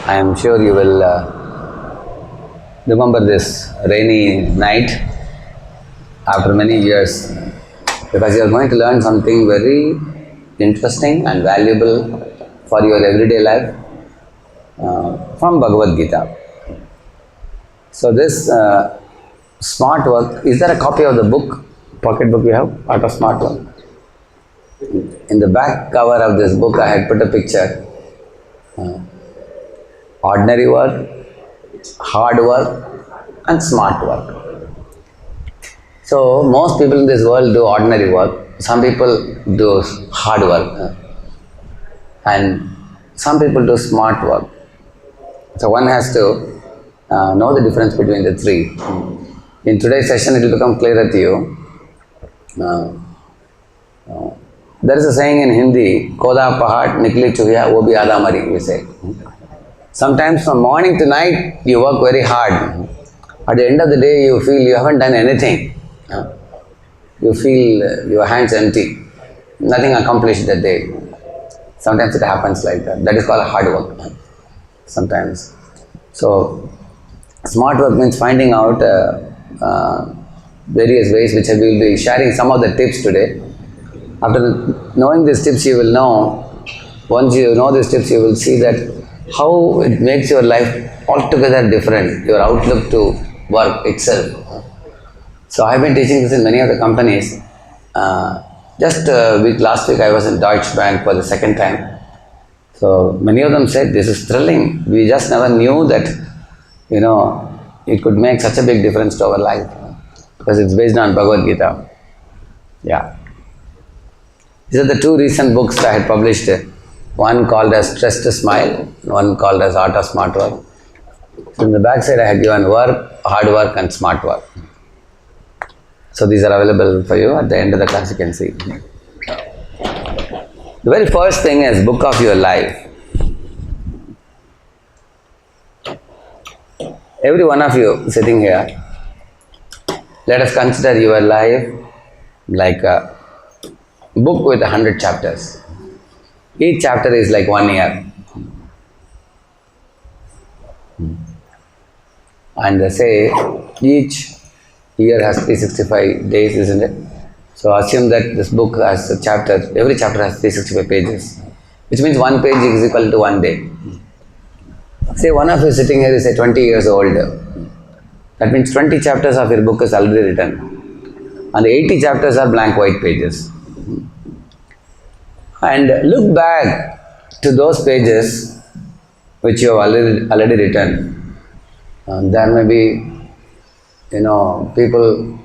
I am sure you will remember this rainy night after many years, because you are going to learn something very interesting and valuable for your everyday life from Bhagavad Gita. So this smart work, is there a copy of the book, pocket book you have, Art of Smart Work? In the back cover of this book I had put a picture. Ordinary work, hard work and smart work. So most people in this world do ordinary work, some people do hard work and some people do smart work. So one has to know the difference between the three. In today's session it will become clearer to you. There is a saying in Hindi, Koda Pahad Nikli Chuhiya Wo Bhi Adha Mari, we say. Sometimes from morning to night you work very hard. At the end of the day you feel you haven't done anything. You feel your hands empty. Nothing accomplished that day. Sometimes it happens like that. That is called hard work. Sometimes. So, smart work means finding out various ways which I will be sharing some of the tips today. After knowing these tips you will know, once you know these tips you will see that how it makes your life altogether different, your outlook to work itself. So I have been teaching this in many of the companies. Just last week I was in Deutsche Bank for the second time. So many of them said, this is thrilling. We just never knew that, it could make such a big difference to our life. Because it's based on Bhagavad Gita. Yeah. These are the two recent books I had published. One called as Stress to Smile, one called as Art of Smart Work. So in the back side I had given work, hard work and smart work. So these are available for you. At the end of the class you can see. The very first thing is book of your life. Every one of you sitting here, let us consider your life like a book with 100 chapters. Each chapter is like 1 year. And they say each year has 365 days, isn't it? So assume that this book has a chapter, every chapter has 365 pages, which means one page is equal to 1 day. Say one of you sitting here is say 20 years old. That means 20 chapters of your book is already written. And 80 chapters are blank white pages. And look back to those pages which you have already written. There may be, people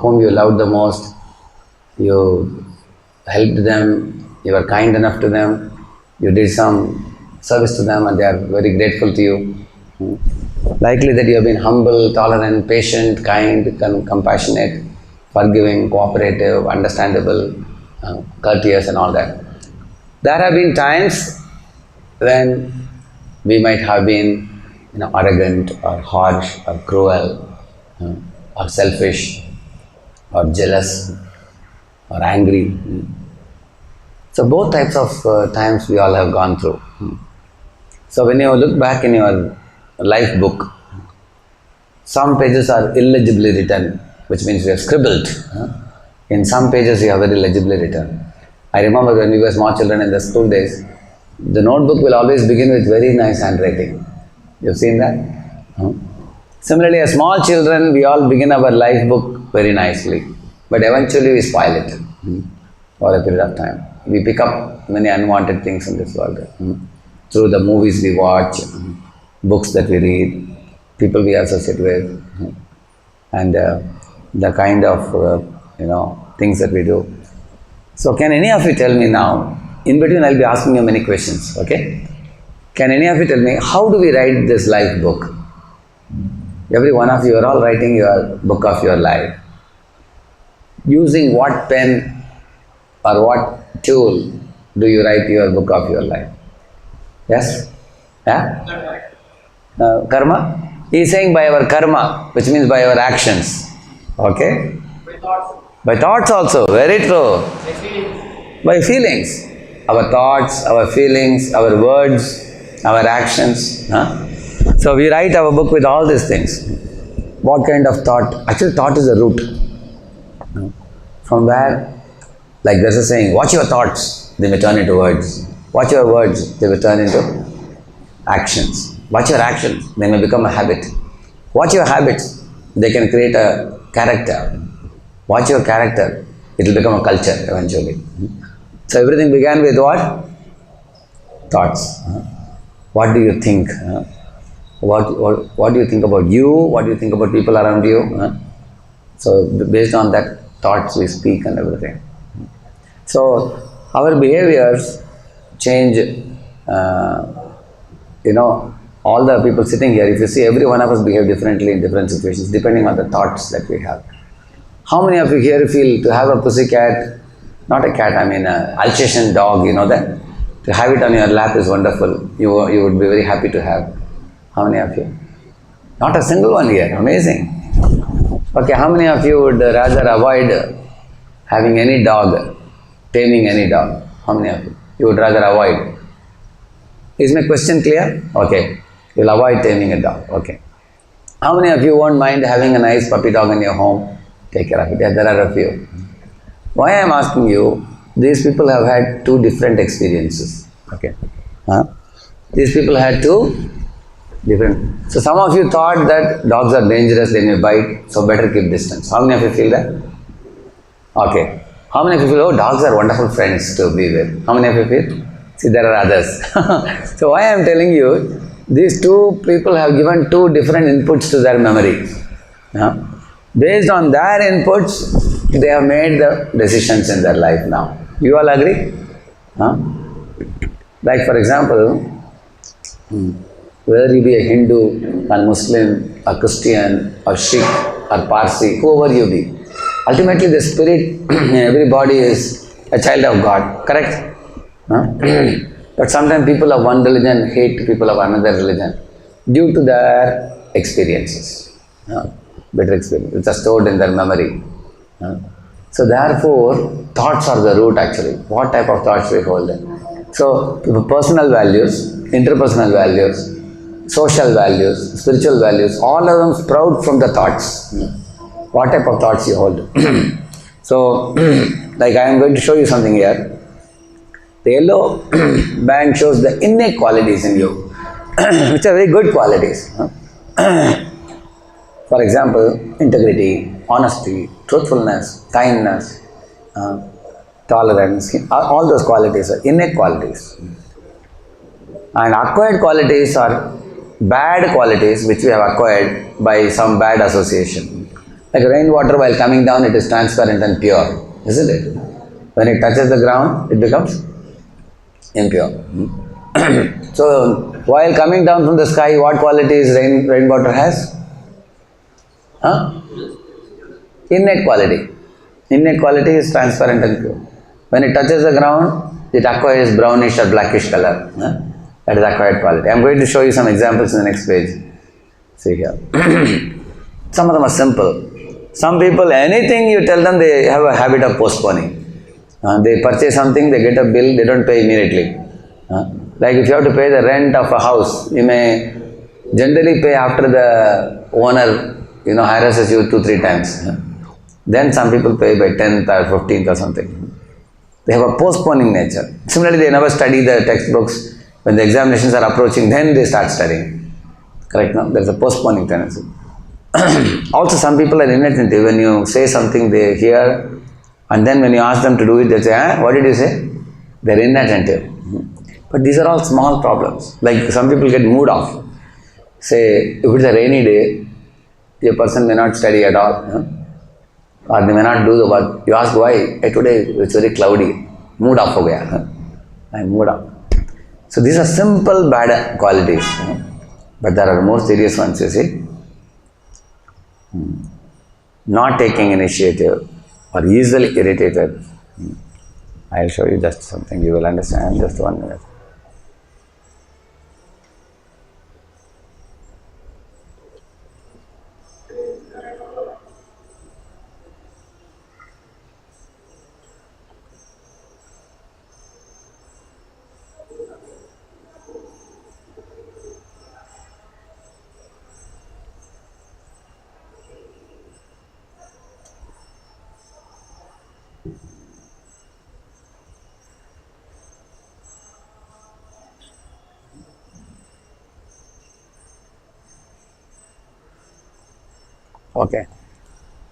whom you loved the most. You helped them, you were kind enough to them, you did some service to them and they are very grateful to you. Likely that you have been humble, tolerant, patient, kind, compassionate, forgiving, cooperative, understandable, courteous and all that. There have been times when we might have been arrogant or harsh or cruel or selfish or jealous or angry. So both types of times we all have gone through. So when you look back in your life book, some pages are illegibly written, which means we have scribbled. In some pages you have very legibly written. I remember when we were small children in the school days, the notebook will always begin with very nice handwriting. You've seen that? Similarly, as small children, we all begin our life book very nicely. But eventually we spoil it for a period of time. We pick up many unwanted things in this world. Through the movies we watch, books that we read, people we associate with, and the kind of things that we do. So can any of you tell me now, in between I'll be asking you many questions, okay? Can any of you tell me, how do we write this life book? Every one of you are all writing your book of your life. Using what pen or what tool do you write your book of your life? Yes? Yeah? Karma? He is saying by our karma, which means by our actions. Okay? By thoughts. By thoughts also, very true. By feelings. By feelings. Our thoughts, our feelings, our words, our actions. Huh? So we write our book with all these things. What kind of thought? Actually, thought is the root. From where, like there's a saying, watch your thoughts, they may turn into words. Watch your words, they will turn into actions. Watch your actions, they may become a habit. Watch your habits, they can create a character. Watch your character, it will become a culture eventually. So everything began with what? Thoughts. What do you think? What do you think about you? What do you think about people around you? So based on that thoughts we speak and everything. So our behaviors change, all the people sitting here, if you see every one of us behave differently in different situations depending on the thoughts that we have. How many of you here feel to have a pussy cat, not a cat, I mean an Alsatian dog, you know that? To have it on your lap is wonderful. You would be very happy to have. How many of you? Not a single one here. Amazing. Okay, how many of you would rather avoid having any dog, taming any dog? How many of you? You would rather avoid. Is my question clear? Okay. You'll avoid taming a dog. Okay. How many of you won't mind having a nice puppy dog in your home? Take care of it. Yeah, there are a few. Why I am asking you, these people have had two different experiences. Okay. These people had two different. So some of you thought that dogs are dangerous, they may bite, so better keep distance. How many of you feel that? Okay. How many of you feel, oh, dogs are wonderful friends to be with? How many of you feel? See, there are others. So why I am telling you, these two people have given two different inputs to their memory. Based on their inputs, they have made the decisions in their life now. You all agree? Like for example, whether you be a Hindu, a Muslim, a Christian, a Sikh, or Parsi, whoever you be, ultimately the spirit in everybody is a child of God, correct? But sometimes people of one religion hate people of another religion due to their experiences, better experience, which are stored in their memory. So therefore, thoughts are the root actually. What type of thoughts we hold in? So personal values, interpersonal values, social values, spiritual values, all of them sprout from the thoughts. What type of thoughts you hold? So, like I am going to show you something here. The yellow band shows the innate qualities in you, which are very good qualities. For example, integrity, honesty, truthfulness, kindness, tolerance, all those qualities are innate qualities. And acquired qualities are bad qualities which we have acquired by some bad association. Like rainwater, while coming down, it is transparent and pure, isn't it? When it touches the ground, it becomes impure. So, while coming down from the sky, what qualities rainwater has? Innate quality. Innate quality is transparent and pure. When it touches the ground, it acquires brownish or blackish color. That is acquired quality. I am going to show you some examples in the next page. See here. Some of them are simple. Some people, anything you tell them, they have a habit of postponing. They purchase something, they get a bill, they don't pay immediately. Like if you have to pay the rent of a house, you may generally pay after the owner, harasses you 2-3 times. Then some people pay by 10th or 15th or something. They have a postponing nature. Similarly, they never study the textbooks. When the examinations are approaching, then they start studying. Correct? No? There is a postponing tendency. Also, some people are inattentive. When you say something, they hear, and then when you ask them to do it, they say, what did you say? They are inattentive. But these are all small problems. Like some people get mood off. Say, if it is a rainy day, a person may not study at all. Or they may not do the work. You ask why? Hey, today it's very cloudy. Mood off ho gaya. I'm mood off. So these are simple bad qualities. But there are more serious ones, you see. Not taking initiative or easily irritated. I'll show you just something, you will understand. Just 1 minute. Okay,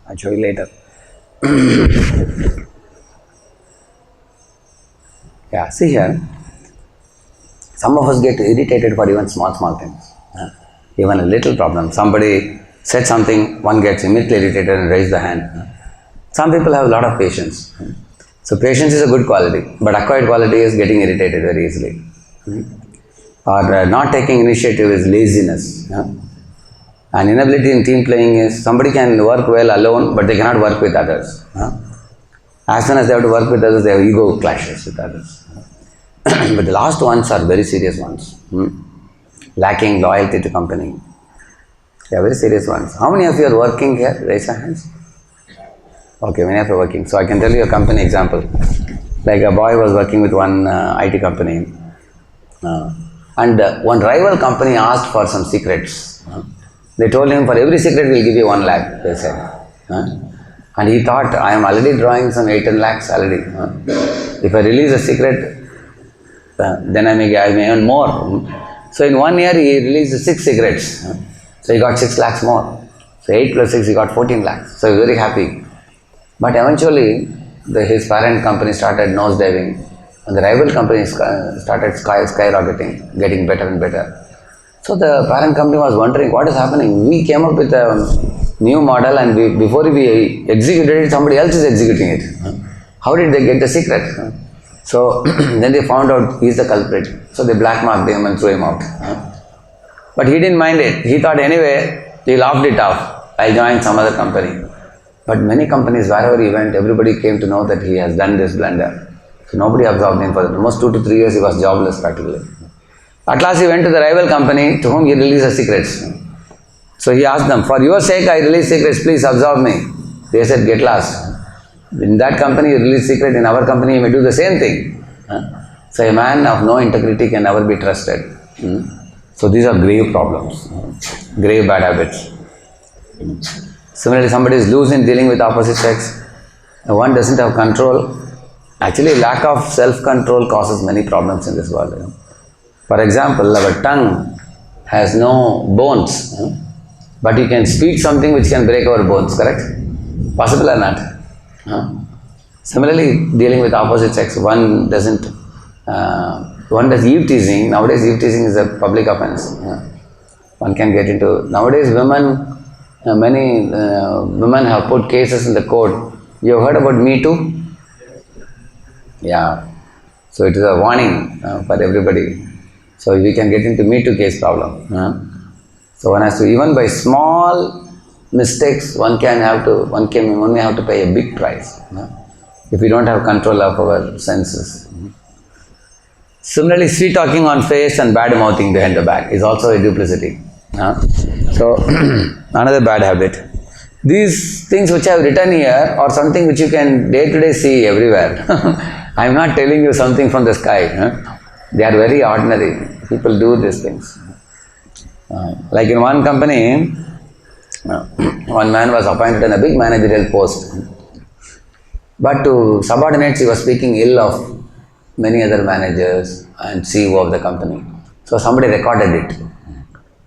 I'll show you later. Yeah, see here, some of us get irritated for even small things. Even a little problem. Somebody said something, one gets immediately irritated and raise the hand. Some people have a lot of patience. So patience is a good quality, but acquired quality is getting irritated very easily. Or not taking initiative is laziness. And inability in team playing is somebody can work well alone, but they cannot work with others. As soon as they have to work with others, they have ego clashes with others. But the last ones are very serious ones. Lacking loyalty to company. They are very serious ones. How many of you are working here? Raise your hands. Okay, many of you are working. So I can tell you a company example. Like a boy was working with one IT company. And one rival company asked for some secrets. They told him, for every secret we'll give you 1 lakh, they said. And he thought, I am already drawing some 8-10 lakhs already. If I release a secret, then I may earn more. So in 1 year he released 6 secrets. So he got 6 lakhs more. So 8 plus 6, he got 14 lakhs. So he was very happy. But eventually, his parent company started nosediving. And the rival company started skyrocketing, getting better and better. So the parent company was wondering, what is happening? We came up with a new model, and before we executed it, somebody else is executing it. How did they get the secret? So then they found out he is the culprit. So they blackmarked him and threw him out. But he didn't mind it. He thought anyway, he laughed it off. I'll join some other company. But many companies, wherever he went, everybody came to know that he has done this blunder. So nobody absorbed him for almost 2 to 3 years. He was jobless practically. At last he went to the rival company to whom he released the secrets. So he asked them, for your sake I release secrets, please absorb me. They said, get lost. In that company you release secret, in our company you may do the same thing. So a man of no integrity can never be trusted. So these are grave problems, grave bad habits. Similarly, somebody is loose in dealing with opposite sex. One doesn't have control. Actually, lack of self-control causes many problems in this world. For example, our tongue has no bones, but you can speak something which can break our bones, correct? Possible or not? Similarly, dealing with opposite sex, one does eve teasing. Nowadays, eve teasing is a public offense. One can get into, nowadays many women have put cases in the court. You have heard about Me Too? Yeah. So it is a warning for everybody. So we can get into Me Too case problem. So one has to, even by small mistakes, one may have to pay a big price if we don't have control of our senses. Similarly, sweet talking on face and bad mouthing behind the back is also a duplicity. So another bad habit. These things which I have written here are something which you can day to day see everywhere. I am not telling you something from the sky. They are very ordinary. People do these things. Like in one company, one man was appointed in a big managerial post. But to subordinates, he was speaking ill of many other managers and CEO of the company. So somebody recorded it.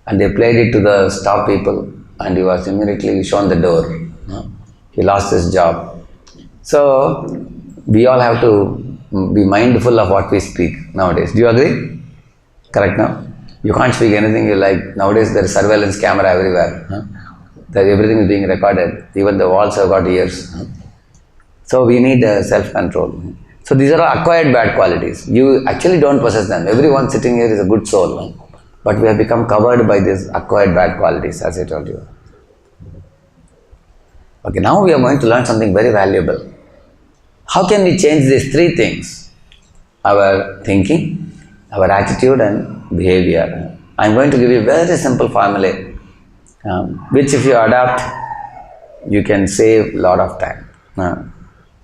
And they played it to the staff people. And he was immediately shown the door. He lost his job. So we all have to be mindful of what we speak nowadays. Do you agree? Correct now? You can't speak anything you like. Nowadays there is surveillance camera everywhere. Everything is being recorded. Even the walls have got ears. So we need self-control. So these are acquired bad qualities. You actually don't possess them. Everyone sitting here is a good soul. But we have become covered by these acquired bad qualities, as I told you. Okay, now we are going to learn something very valuable. How can we change these 3 things? Our thinking, our attitude and behavior. I am going to give you a very simple formula, which if you adopt, you can save a lot of time.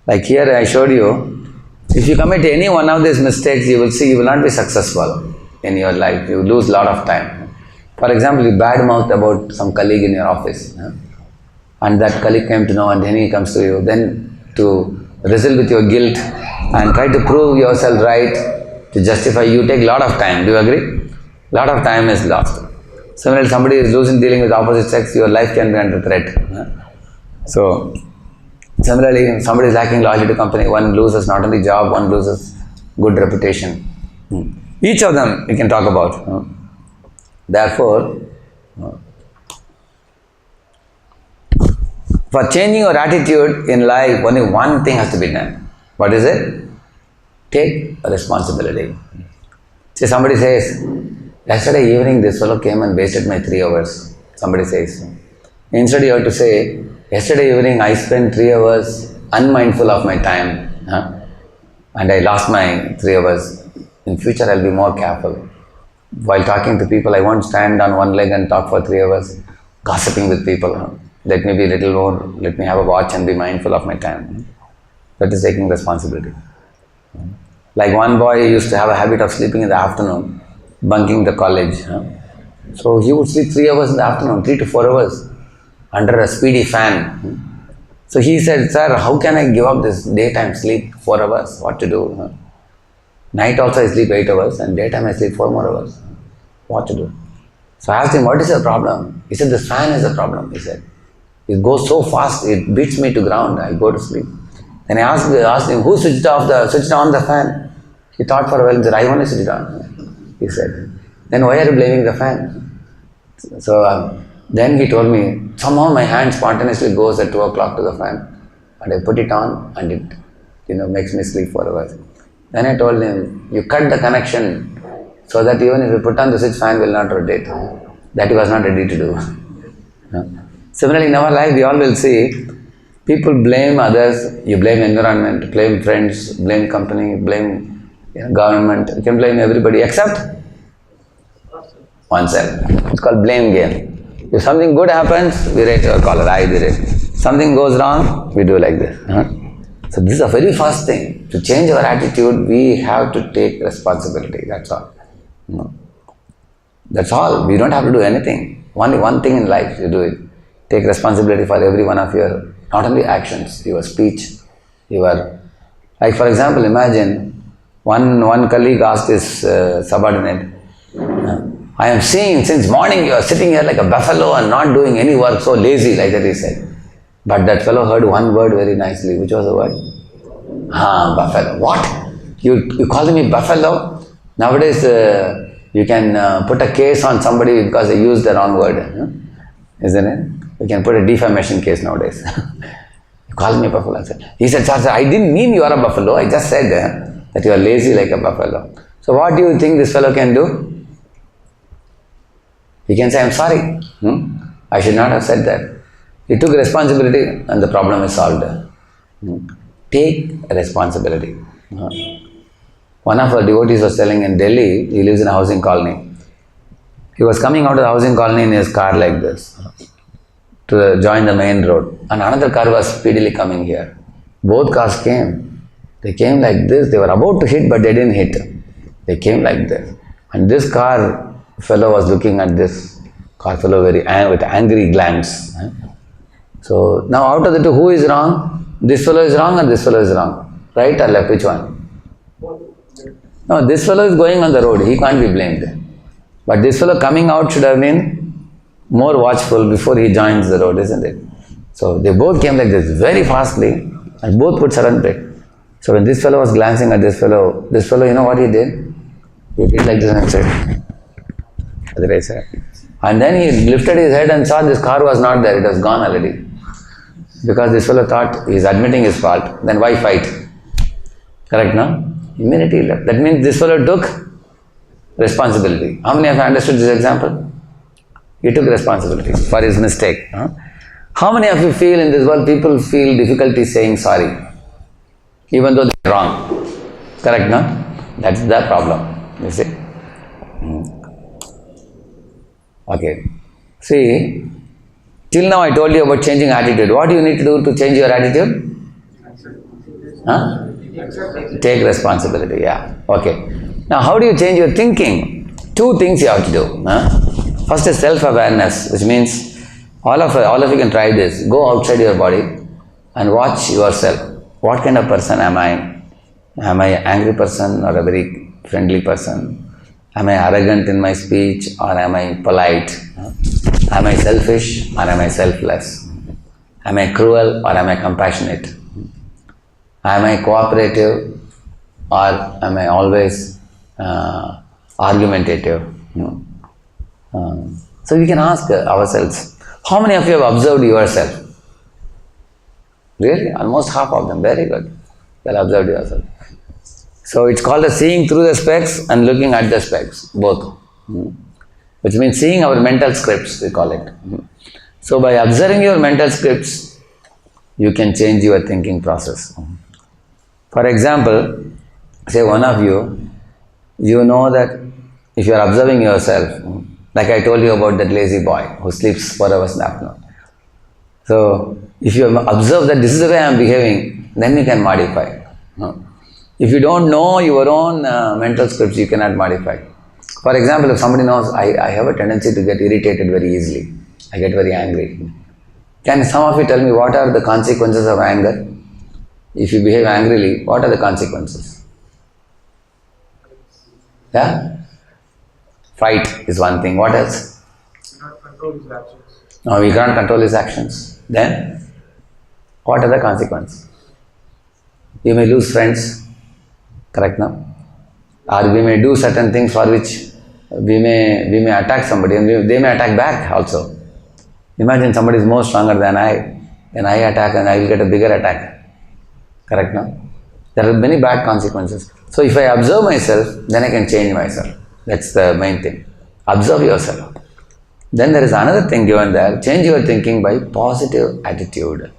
Like here I showed you, if you commit any one of these mistakes, you will see you will not be successful in your life. You lose a lot of time. For example, you badmouth about some colleague in your office. And that colleague came to know and then he comes to you. Then to wrestle with your guilt and try to prove yourself right, to justify, you take a lot of time. Do you agree? A lot of time is lost. Similarly, somebody is losing dealing with opposite sex, your life can be under threat. So, similarly, if somebody is lacking loyalty to company, one loses not only job, one loses good reputation. Each of them we can talk about. Therefore, for changing your attitude in life, only one thing has to be done. What is it? Take responsibility. See, somebody says, yesterday evening this fellow came and wasted my 3 hours. Somebody says. Instead you have to say, yesterday evening I spent 3 hours unmindful of my time. And I lost my 3 hours. In future I will be more careful. While talking to people, I won't stand on one leg and talk for 3 hours, gossiping with people. Let me be a little more, let me have a watch and be mindful of my time. That is taking responsibility. Like one boy used to have a habit of sleeping in the afternoon, bunking the college. So he would sleep 3 hours in the afternoon, 3 to 4 hours, under a speedy fan. So he said, sir, how can I give up this daytime sleep 4 hours? What to do? Night also I sleep 8 hours and daytime I sleep 4 more hours. What to do? So I asked him, what is your problem? He said, the fan is the problem, he said. It goes so fast, it beats me to ground, I go to sleep. Then I asked him, who switched on the fan? He thought for a while, he said, I only switched on. He said, then why are you blaming the fan? So then he told me, somehow my hand spontaneously goes at 2 o'clock to the fan. And I put it on and it makes me sleep 4 hours. Then I told him, you cut the connection so that even if you put on the switch, fan will not rotate. That he was not ready to do. Similarly, in our life, we all will see people blame others, you blame environment, blame friends, blame company, blame government, you can blame everybody except oneself. It's called blame game. If something good happens, we raise our collar, I did it. Something goes wrong, we do like this. So this is the very first thing. To change our attitude, we have to take responsibility, that's all. That's all. We don't have to do anything. Only one thing in life, you do it. Take responsibility for every one of your, not only actions, your speech, like for example, imagine one colleague asked his subordinate, I am seeing since morning you are sitting here like a buffalo and not doing any work, so lazy, like that he said. But that fellow heard one word very nicely. Which was the word? Buffalo. What? You calling me buffalo? Nowadays you can put a case on somebody because they used the wrong word. Isn't it? You can put a defamation case nowadays. You called me buffalo. He said, sir, I didn't mean you are a buffalo. I just said that you are lazy like a buffalo. So what do you think this fellow can do? He can say, I'm sorry. I should not have said that. He took responsibility and the problem is solved. Take responsibility. One of our devotees was telling in Delhi, he lives in a housing colony. He was coming out of the housing colony in his car like this to join the main road. And another car was speedily coming here. Both cars came. They came like this. They were about to hit, but they didn't hit. They came like this. And this car fellow was looking at this car fellow with angry glance. So now out of the two, who is wrong? This fellow is wrong or this fellow is wrong? Right or left? Which one? No, this fellow is going on the road. He can't be blamed. But this fellow coming out should have been more watchful before he joins the road, isn't it? So they both came like this very fastly and both put sudden brake. So when this fellow was glancing at this fellow, you know what he did? He did like this and said, and then he lifted his head and saw this car was not there, it was gone already. Because this fellow thought he is admitting his fault, then why fight? Correct, no? Immediately he left. That means this fellow took responsibility. How many of you understood this example? He took responsibility for his mistake. How many of you feel in this world people feel difficulty saying sorry, even though they're wrong? Correct, no? That's the problem, you see. Okay. See, till now I told you about changing attitude. What do you need to do to change your attitude? Take responsibility, yeah. Okay. Now, how do you change your thinking? Two things you have to do. First is self-awareness, which means all of you can try this. Go outside your body and watch yourself. What kind of person am I? Am I an angry person or a very friendly person? Am I arrogant in my speech or am I polite? Am I selfish or am I selfless? Am I cruel or am I compassionate? Am I cooperative or am I always argumentative? So we can ask ourselves, how many of you have observed yourself? Really? Almost half of them. Very good. You have observed yourself. So it's called as seeing through the specs and looking at the specs, both. Which means seeing our mental scripts, we call it. So by observing your mental scripts, you can change your thinking process. For example, say one of you, you know that if you are observing yourself, like I told you about that lazy boy who sleeps 4 hours in the afternoon. So if you observe that this is the way I am behaving, then you can modify. If you don't know your own mental scripts, you cannot modify. For example, if somebody knows, I have a tendency to get irritated very easily. I get very angry. Can some of you tell me what are the consequences of anger? If you behave angrily, what are the consequences? Yeah? Fight is one thing. What else? You cannot control his actions. No, we can't control his actions. Then, what are the consequences? You may lose friends. Correct now? Or we may do certain things for which we may attack somebody and they may attack back also. Imagine somebody is more stronger than I, and I attack and I will get a bigger attack. Correct now? There are many bad consequences. So if I observe myself, then I can change myself. That's the main thing. Observe yourself. Then there is another thing given there. Change your thinking by positive attitude.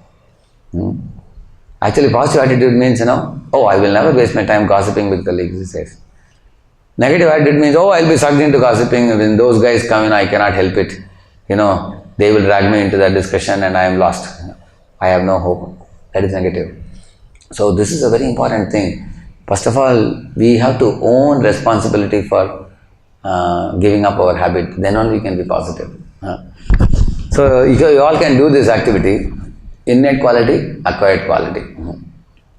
Actually, positive attitude means, oh, I will never waste my time gossiping with colleagues, he says. Negative attitude means, oh, I'll be sucked into gossiping. When those guys come in, I cannot help it. They will drag me into that discussion and I am lost. I have no hope. That is negative. So this is a very important thing. First of all, we have to own responsibility for giving up our habit. Then only we can be positive. So you all can do this activity. Innate quality, acquired quality.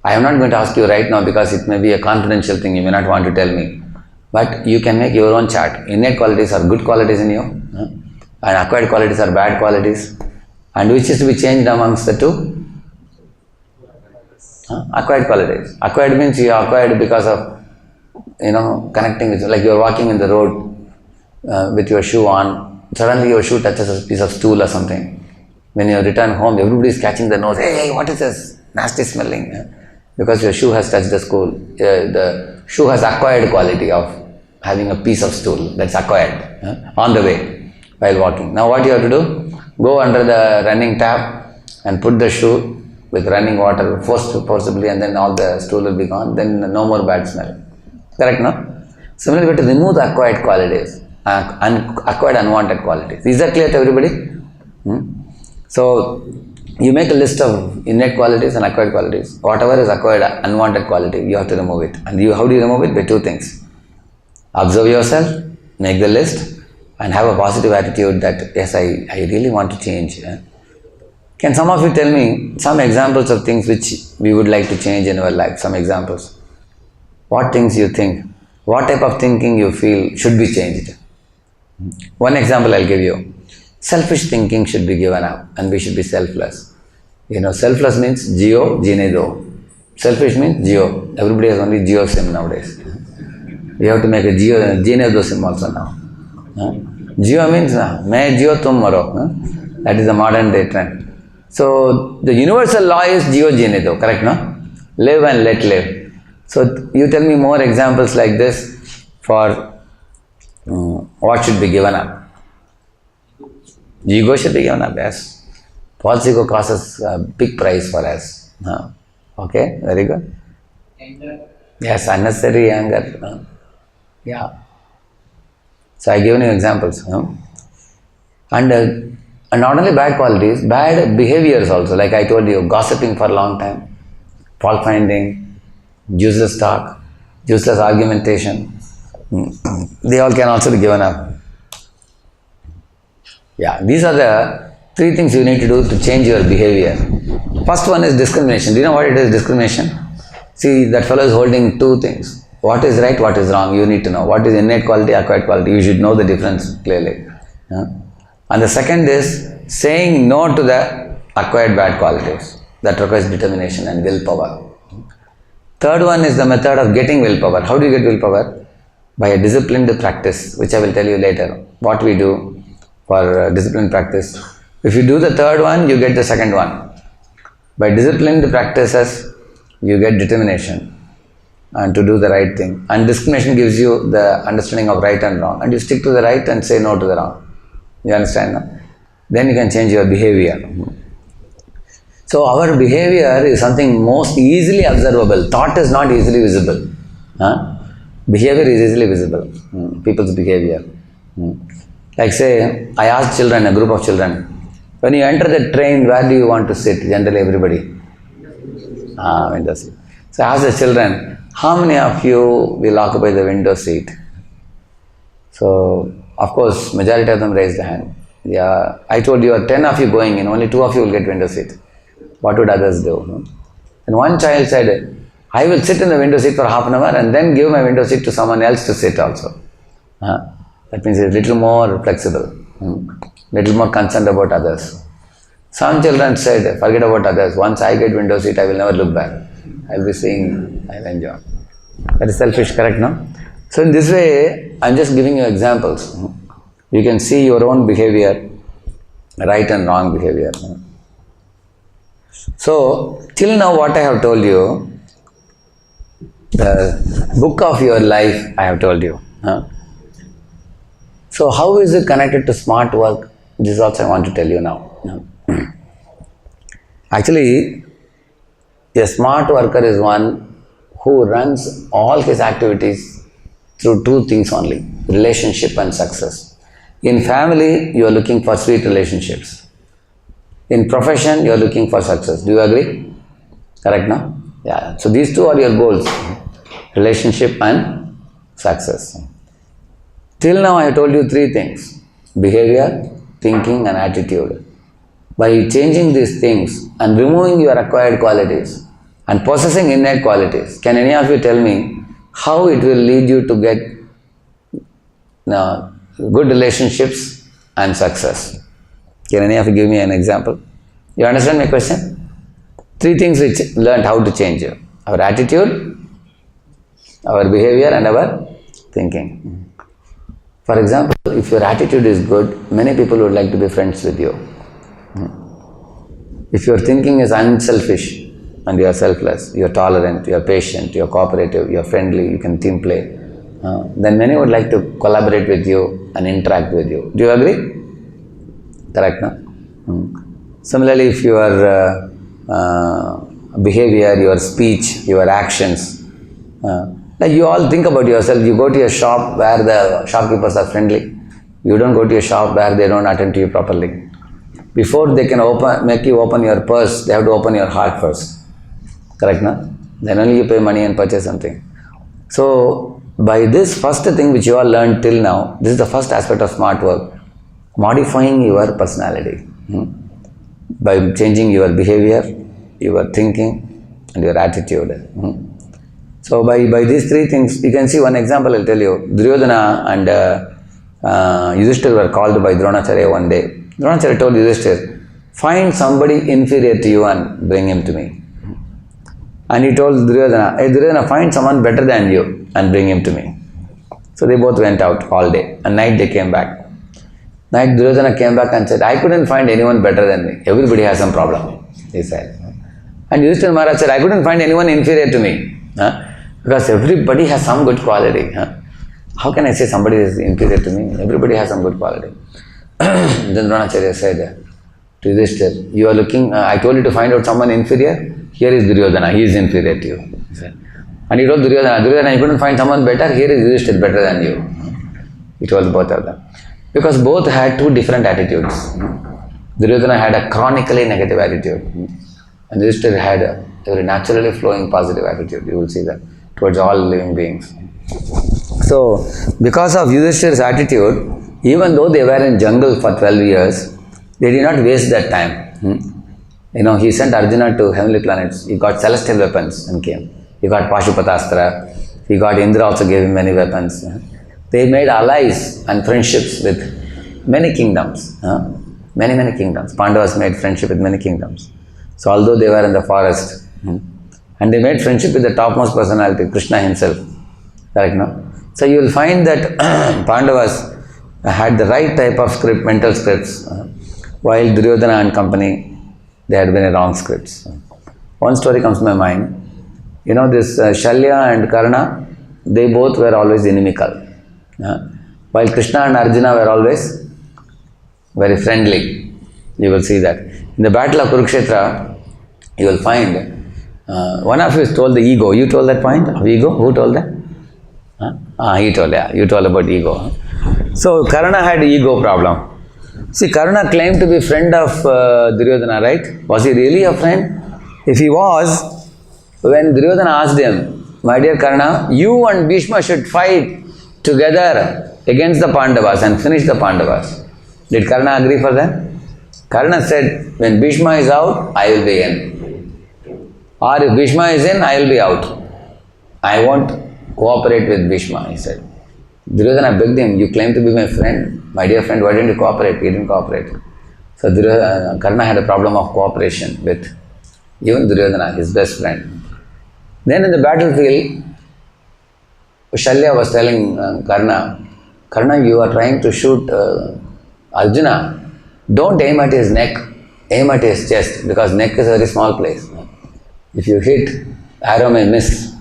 I am not going to ask you right now because it may be a confidential thing. You may not want to tell me. But you can make your own chart. Innate qualities are good qualities in you. And acquired qualities are bad qualities. And which is to be changed amongst the two? Acquired qualities. Acquired means you are acquired because of, connecting with, like you are walking in the road with your shoe on. Suddenly your shoe touches a piece of stool or something. When you return home, everybody is catching the nose. Hey, what is this? Nasty smelling. Because your shoe has touched the stool. The shoe has acquired quality of having a piece of stool. That's acquired on the way while walking. Now what you have to do? Go under the running tap and put the shoe with running water forcibly, and then all the stool will be gone. Then no more bad smell. Correct, no? Similarly, we have to remove the acquired qualities, acquired unwanted qualities. Is that clear to everybody? So you make a list of innate qualities and acquired qualities. Whatever is acquired unwanted quality, you have to remove it. And how do you remove it? By two things. Observe yourself, make the list, and have a positive attitude that, yes, I really want to change. Can some of you tell me some examples of things which we would like to change in our life? Some examples. What things you think? What type of thinking you feel should be changed? One example I'll give you. Selfish thinking should be given up and we should be selfless. Selfless means geo, genedo. Selfish means geo. Everybody has only geo sim nowadays. We have to make a genedo sim also now. Geo means, main geo tum maro. That is the modern day trend. So the universal law is geo genedo, correct, no? Live and let live. So you tell me more examples like this for what should be given up. Ego should be given up, yes. False ego causes a big price for us. Okay, very good. Anger. Yes, unnecessary anger. Yeah. So I given you examples. And not only bad qualities, bad behaviors also. Like I told you, gossiping for a long time, fault finding, useless talk, useless argumentation. They all can also be given up. Yeah, these are the three things you need to do to change your behavior. First one is discrimination. Do you know what it is, discrimination? See, that fellow is holding two things. What is right, what is wrong, you need to know. What is innate quality, acquired quality, you should know the difference clearly. And the second is saying no to the acquired bad qualities. That requires determination and willpower. Third one is the method of getting willpower. How do you get willpower? By a disciplined practice, which I will tell you later. What we do for disciplined practice. If you do the third one, you get the second one. By disciplined practices, you get determination and to do the right thing. And discrimination gives you the understanding of right and wrong. And you stick to the right and say no to the wrong. You understand? No? Then you can change your behavior. So our behavior is something most easily observable. Thought is not easily visible. Behavior is easily visible. People's behavior. Like say, I ask children, a group of children, when you enter the train, where do you want to sit? Generally everybody. Window seat. So I ask the children, how many of you will occupy the window seat? So, of course, majority of them raised the hand. Yeah, I told you, 10 of you going in, only 2 of you will get window seat. What would others do? And one child said, I will sit in the window seat for half an hour and then give my window seat to someone else to sit also. That means it's a little more flexible, little more concerned about others. Some children said, forget about others. Once I get window seat, I will never look back. I will be seeing, I will enjoy. That is selfish, correct, no? So in this way, I am just giving you examples. You can see your own behavior, right and wrong behavior. So, till now what I have told you, the book of your life I have told you. So how is it connected to smart work? This is also I want to tell you now. Actually, a smart worker is one who runs all his activities through 2 things only, relationship and success. In family, you are looking for sweet relationships. In profession, you are looking for success. Do you agree? Correct, no? Yeah. So these 2 are your goals, relationship and success. Till now I have told you 3 things, behavior, thinking and attitude. By changing these things and removing your acquired qualities and possessing innate qualities, can any of you tell me how it will lead you to get good relationships and success? Can any of you give me an example? You understand my question? 3 things we learned how to change: our attitude, our behavior and our thinking. For example, if your attitude is good, many people would like to be friends with you. If your thinking is unselfish and you are selfless, you are tolerant, you are patient, you are cooperative, you are friendly, you can team play, then many would like to collaborate with you and interact with you. Do you agree? Correct, no? Similarly, if your behavior, your speech, your actions, like you all think about yourself, you go to a shop where the shopkeepers are friendly. You don't go to a shop where they don't attend to you properly. Before they can make you open your purse, they have to open your heart first. Correct, no? Then only you pay money and purchase something. So, by this first thing which you all learned till now, this is the first aspect of smart work, modifying your personality. By changing your behavior, your thinking and your attitude. So by these 3 things, you can see one example I will tell you. Duryodhana and Yudhishthira were called by Dronacharya one day. Dronacharya told Yudhishthira, find somebody inferior to you and bring him to me. And he told Duryodhana, hey Duryodhana, find someone better than you and bring him to me. So they both went out all day and night they came back. Night Duryodhana came back and said, I couldn't find anyone better than me. Everybody has some problem, he said. And Yudhishthira Maharaj said, I couldn't find anyone inferior to me. Because everybody has some good quality. How can I say somebody is inferior to me? Everybody has some good quality. Then Dronacharya said to Yudhishthira, you are looking, I told you to find out someone inferior. Here is Duryodhana, he is inferior to you. And he told Duryodhana, you couldn't find someone better, here is Yudhishthira better than you. He told both of them. Because both had 2 different attitudes. Duryodhana had a chronically negative attitude. And Yudhishthira had a very naturally flowing positive attitude. You will see that towards all living beings. So, because of Yudhishthira's attitude, even though they were in jungle for 12 years, they did not waste that time. He sent Arjuna to heavenly planets. He got celestial weapons and came. He got Pashupatastra. He got Indra also gave him many weapons. They made allies and friendships with many kingdoms. Many kingdoms. Pandavas made friendship with many kingdoms. So although they were in the forest, and they made friendship with the topmost personality, Krishna himself. Correct, no? So you will find that Pandavas had the right type of script, mental scripts, while Duryodhana and company, they had very wrong scripts. One story comes to my mind. You know this Shalya and Karna, they both were always inimical. While Krishna and Arjuna were always very friendly. You will see that. In the battle of Kurukshetra, you will find one of you told the ego. You told that point of ego? Who told that? He told, yeah. You told about ego. So Karna had ego problem. See, Karna claimed to be friend of Duryodhana, right? Was he really a friend? If he was, when Duryodhana asked him, my dear Karna, you and Bhishma should fight together against the Pandavas and finish the Pandavas. Did Karna agree for that? Karna said, when Bhishma is out, I will be in. Or if Bhishma is in, I will be out. I won't cooperate with Bhishma, he said. Duryodhana begged him, you claim to be my friend, my dear friend, why didn't you cooperate? He didn't cooperate. So Karna had a problem of cooperation with even Duryodhana, his best friend. Then in the battlefield, Shalya was telling Karna, you are trying to shoot Arjuna. Don't aim at his neck, aim at his chest, because neck is a very small place. If you hit, arrow may miss,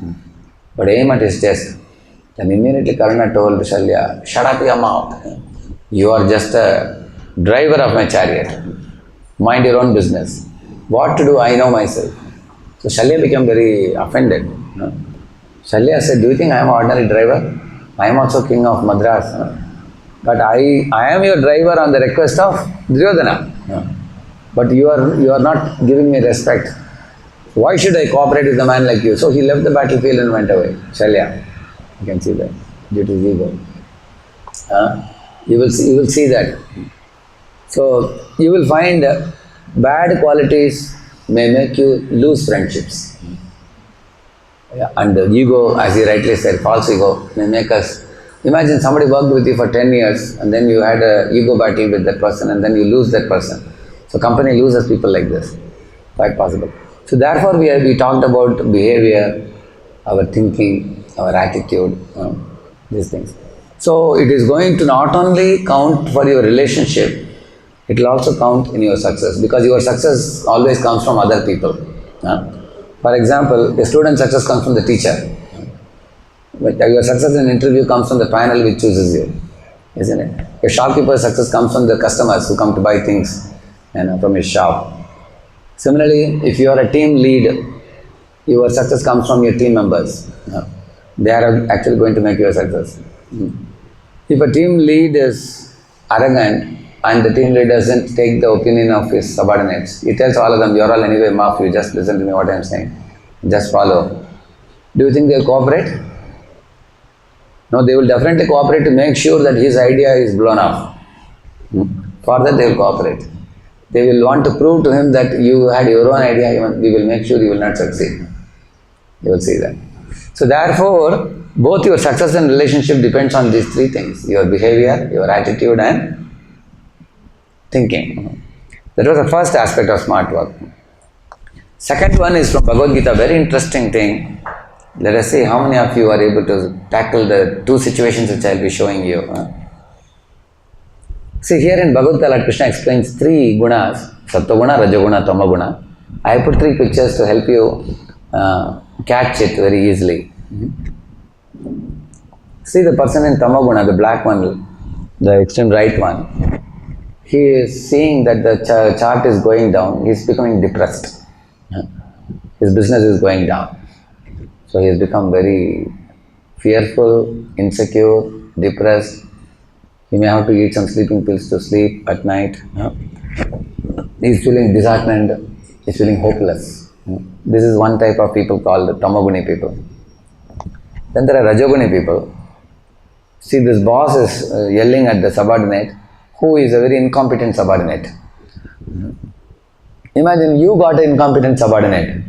but aim at his chest. Then immediately Karna told Shalya, shut up your mouth. You are just a driver of my chariot. Mind your own business. What to do, I know myself. So Shalya became very offended. Shalya said, do you think I am an ordinary driver? I am also king of Madras. But I am your driver on the request of Duryodhana. But you are not giving me respect. Why should I cooperate with a man like you? So he left the battlefield and went away. Shalya. You can see that. Due to his ego. You will see that. So you will find bad qualities may make you lose friendships. And the ego, as he rightly said, false ego, may make us. Imagine somebody worked with you for 10 years and then you had an ego battle with that person and then you lose that person. So company loses people like this. Quite possible. So therefore we talked about behavior, our thinking, our attitude, these things. So it is going to not only count for your relationship, it will also count in your success, because your success always comes from other people. For example, a student success comes from the teacher. But your success in an interview comes from the panel which chooses you, isn't it? Your shopkeeper's success comes from the customers who come to buy things from his shop. Similarly, if you are a team lead, your success comes from your team members. They are actually going to make your success. If a team lead is arrogant and the team lead doesn't take the opinion of his subordinates, he tells all of them, you're all anyway muff, you just listen to me what I'm saying. Just follow. Do you think they'll cooperate? No, they will definitely cooperate to make sure that his idea is blown off. For that they will cooperate. They will want to prove to him that you had your own idea, we will make sure you will not succeed. You will see that. So therefore, both your success and relationship depends on these three things: your behavior, your attitude and thinking. That was the first aspect of smart work. Second one is from Bhagavad Gita, very interesting thing. Let us see how many of you are able to tackle the two situations which I will be showing you. See, here in Bhagavad Gita, Krishna explains three gunas: Sattva-guna, Raja-guna, Tama-guna. I put three pictures to help you catch it very easily. See the person in Tama-guna, the black one, the extreme right one. He is seeing that the chart is going down. He is becoming depressed. His business is going down. So he has become very fearful, insecure, depressed. He may have to eat some sleeping pills to sleep at night. He is feeling disheartened. He is feeling hopeless. This is one type of people called Tamaguni people. Then there are Rajoguni people. See, this boss is yelling at the subordinate, who is a very incompetent subordinate. Imagine you got an incompetent subordinate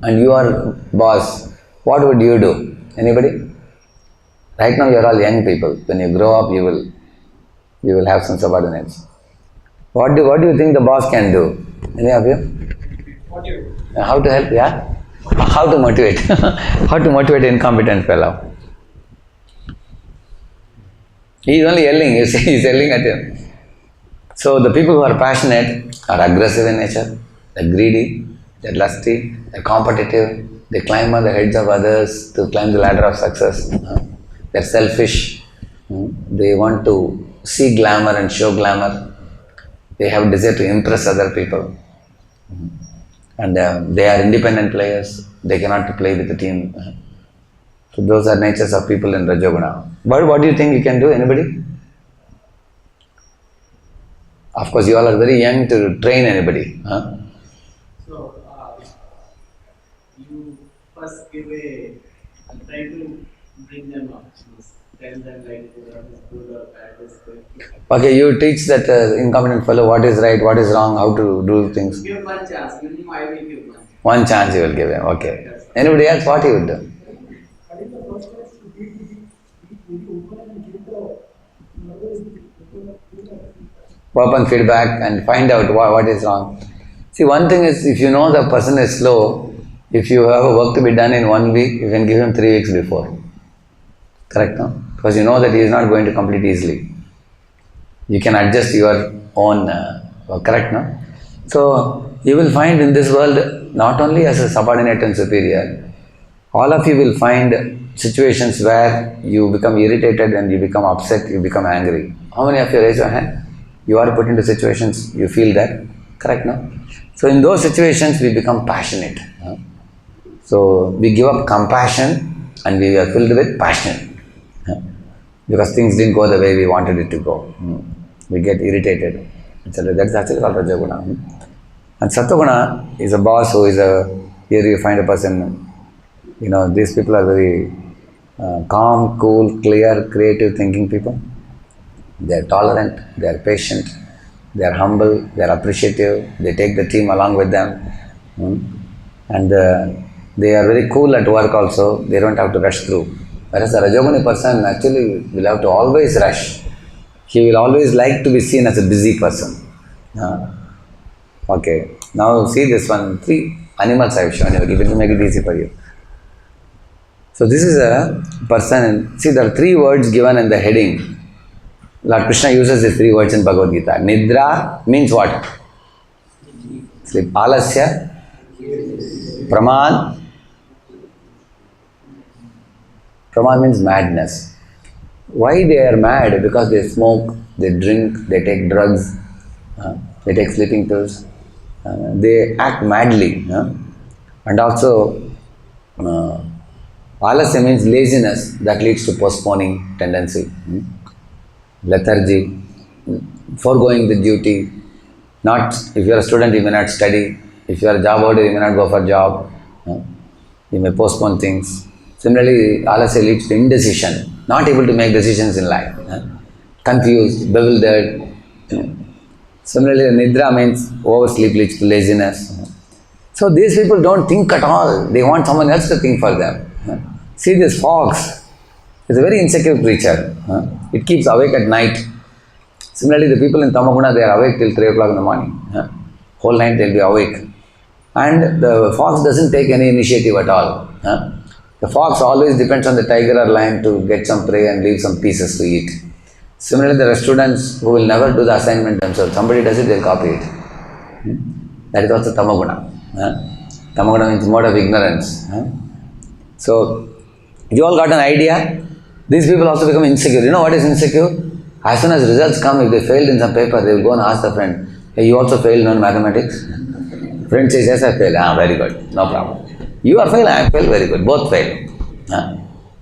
and you are boss. What would you do? Anybody? Right now you are all young people. When you grow up, you will you will have some subordinates. What do you think the boss can do? Any of you? What do you? How to help? Yeah. How to motivate? How to motivate an incompetent fellow? He is only yelling. You see, he is yelling at him. So the people who are passionate are aggressive in nature. They're greedy. They're lusty. They're competitive. They climb on the heads of others to climb the ladder of success. They're selfish. They want to see glamour and show glamour. They have desire to impress other people. And they are independent players. They cannot play with the team. So those are natures of people in Rajoguna. But what do you think you can do? Anybody? Of course, you all are very young to train anybody. Huh? So, you first give a, try to bring them up. Tell them like what is good or bad is good. Okay, you teach that incompetent fellow what is right, what is wrong, how to do things. Give one chance. Minimum I will give one. One chance you will give him. Okay. Anybody else? What he would do? Open feedback and find out what is wrong. See, one thing is, if you know the person is slow, if you have a work to be done in 1 week, you can give him 3 weeks before. Correct, no? Because you know that he is not going to complete easily. You can adjust your own, correct, no? So, you will find in this world, not only as a subordinate and superior, all of you will find situations where you become irritated and you become upset, you become angry. How many of you raise your hand? You are put into situations, you feel that, correct, no? So in those situations, we become passionate. So we give up compassion and we are filled with passion. Because things didn't go the way we wanted it to go. We get irritated. That's actually called Rajoguna. And Sattoguna is a boss who is here you find a person, these people are very calm, cool, clear, creative thinking people. They are tolerant, they are patient, they are humble, they are appreciative, they take the team along with them. And they are very cool at work also, they don't have to rush through. Whereas a Rajoguni person actually will have to always rush. He will always like to be seen as a busy person. Okay, now see this one, 3 animals I have shown you, it will make it easy for you. So this is a person, see there are 3 words given in the heading. Lord Krishna uses these 3 words in Bhagavad Gita. Nidra means what? Sleep. Alasya, Pramad. Pramad means madness. Why they are mad? Because they smoke, they drink, they take drugs, they take sleeping pills, they act madly. And also, alasya means laziness that leads to postponing tendency. Lethargy, foregoing the duty. Not, if you are a student, you may not study. If you are a job holder, you may not go for a job. You may postpone things. Similarly, alasya leads to indecision, not able to make decisions in life. Confused, bewildered. Similarly, nidra means oversleep leads to laziness. So these people don't think at all. They want someone else to think for them. See this fox. It's a very insecure creature. It keeps awake at night. Similarly, the people in Tamaguna, they are awake till 3 o'clock in the morning. Whole night they'll be awake. And the fox doesn't take any initiative at all. The fox always depends on the tiger or lion to get some prey and leave some pieces to eat. Similarly, there are students who will never do the assignment themselves. Somebody does it, they'll copy it. That is also Tamaguna. Tamaguna means mode of ignorance. So, you all got an idea? These people also become insecure. You know what is insecure? As soon as results come, if they failed in some paper, they will go and ask the friend, hey, you also failed in mathematics? Friend says, yes, I failed. Very good. No problem. You are failed, I am failed. Very good. Both failed.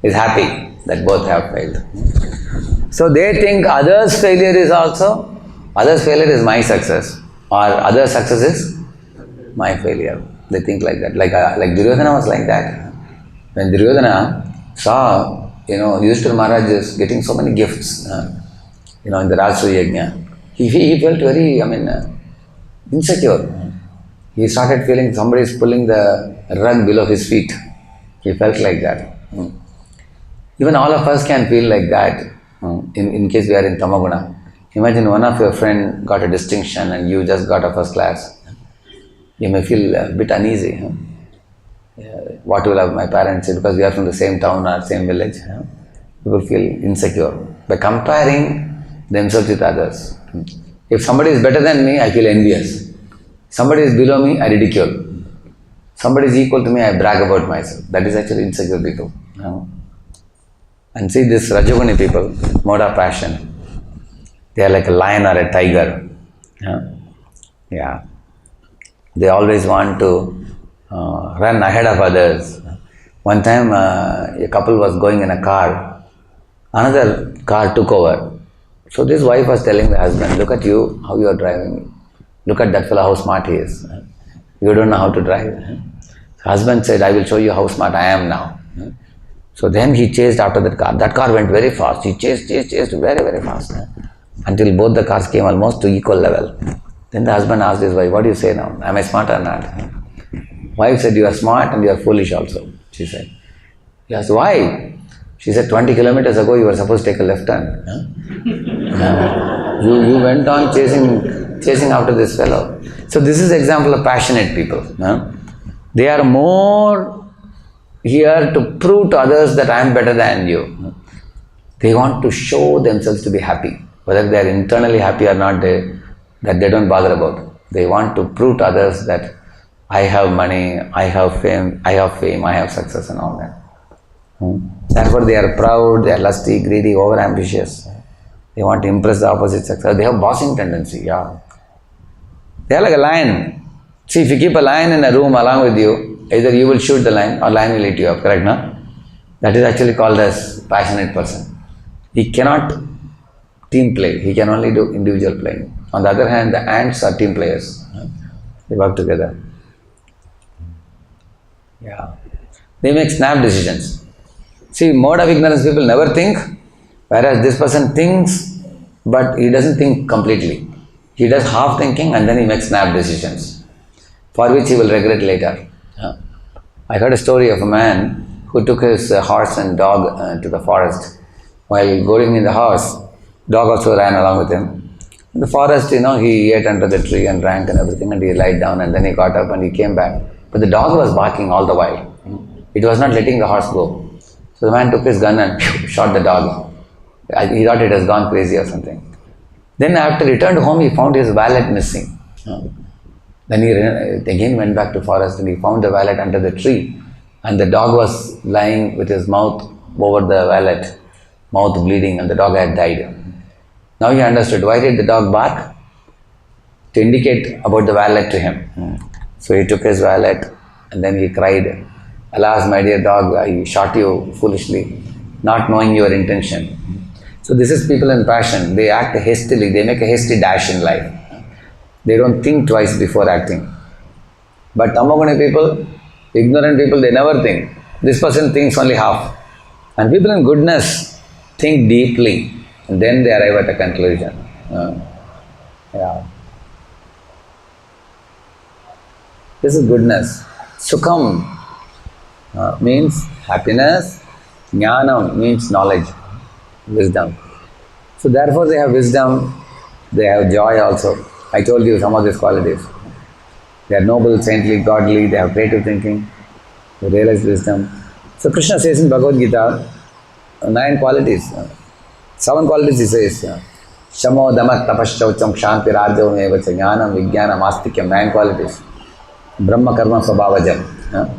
Is happy that both have failed. So they think others' failure is my success. Or others' success is my failure. They think like that. Like Duryodhana was like that. When Duryodhana saw, Yudhishthira Maharaj is getting so many gifts, in the Rajasuya Yajna, he felt very, insecure. He started feeling somebody is pulling the rug below his feet. He felt like that. Even all of us can feel like that, in case we are in Tamaguna. Imagine one of your friend got a distinction and you just got a first class. You may feel a bit uneasy. Huh? What will have my parents say because we are from the same town or same village? Huh? People feel insecure by comparing themselves with others. If somebody is better than me, I feel envious. Somebody is below me, I ridicule. Somebody is equal to me, I brag about myself. That is actually insecure people. Huh? And see this Rajoguni people, mode of passion. They are like a lion or a tiger. Huh? Yeah. They always want to run ahead of others. One time a couple was going in a car. Another car took over. So this wife was telling the husband, look at you, how you are driving. Look at that fellow, how smart he is. You don't know how to drive. The husband said, I will show you how smart I am now. So then he chased after that car. That car went very fast. He chased very, very fast. Until both the cars came almost to equal level. Then the husband asked his wife, what do you say now? Am I smart or not? Wife said, you are smart and you are foolish also, she said. He asked, why? She said, 20 kilometers ago you were supposed to take a left turn. You went on chasing after this fellow. So this is example of passionate people. They are more here to prove to others that I am better than you. They want to show themselves to be happy. Whether they are internally happy or not, that they don't bother about. They want to prove to others that I have money, I have fame, I have success and all that. Therefore they are proud, they are lusty, greedy, over-ambitious. They want to impress the opposite sex. They have bossing tendency, yeah. They are like a lion. See, if you keep a lion in a room along with you, either you will shoot the lion or lion will eat you up, correct, no? That is actually called as passionate person. He cannot team play, he can only do individual playing. On the other hand, the ants are team players. They work together. Yeah. They make snap decisions. See, mode of ignorance people never think, whereas this person thinks, but he doesn't think completely. He does half thinking and then he makes snap decisions, for which he will regret later. I heard a story of a man who took his horse and dog to the forest. While going in the horse, dog also ran along with him. In the forest, he ate under the tree and drank and everything, and he lied down and then he got up and he came back. But the dog was barking all the while. It was not letting the horse go. So the man took his gun and shot the dog. He thought it has gone crazy or something. Then after he returned home, he found his wallet missing. Then he again went back to forest and he found the wallet under the tree. And the dog was lying with his mouth over the wallet, mouth bleeding, and the dog had died. Now he understood why did the dog bark? To indicate about the wallet to him. So he took his wallet and then he cried, alas, my dear dog, I shot you foolishly, not knowing your intention. So this is people in passion. They act hastily, they make a hasty dash in life. They don't think twice before acting. But Tamoguni people, ignorant people, they never think. This person thinks only half. And people in goodness think deeply and then they arrive at a conclusion. Yeah. This is goodness. Sukham means happiness. Jnanam means knowledge, wisdom. So therefore they have wisdom, they have joy also. I told you some of these qualities. They are noble, saintly, godly, they have creative thinking, they realize wisdom. So Krishna says in Bhagavad Gita, 9 qualities. 7 qualities he says. Shamo, Damat, Tapaschaucham, Shanti, Rajam, Evacha, Jnanam, Vijnanam, Astikyam, 9 qualities. Brahma, Karma, Svabhavajam.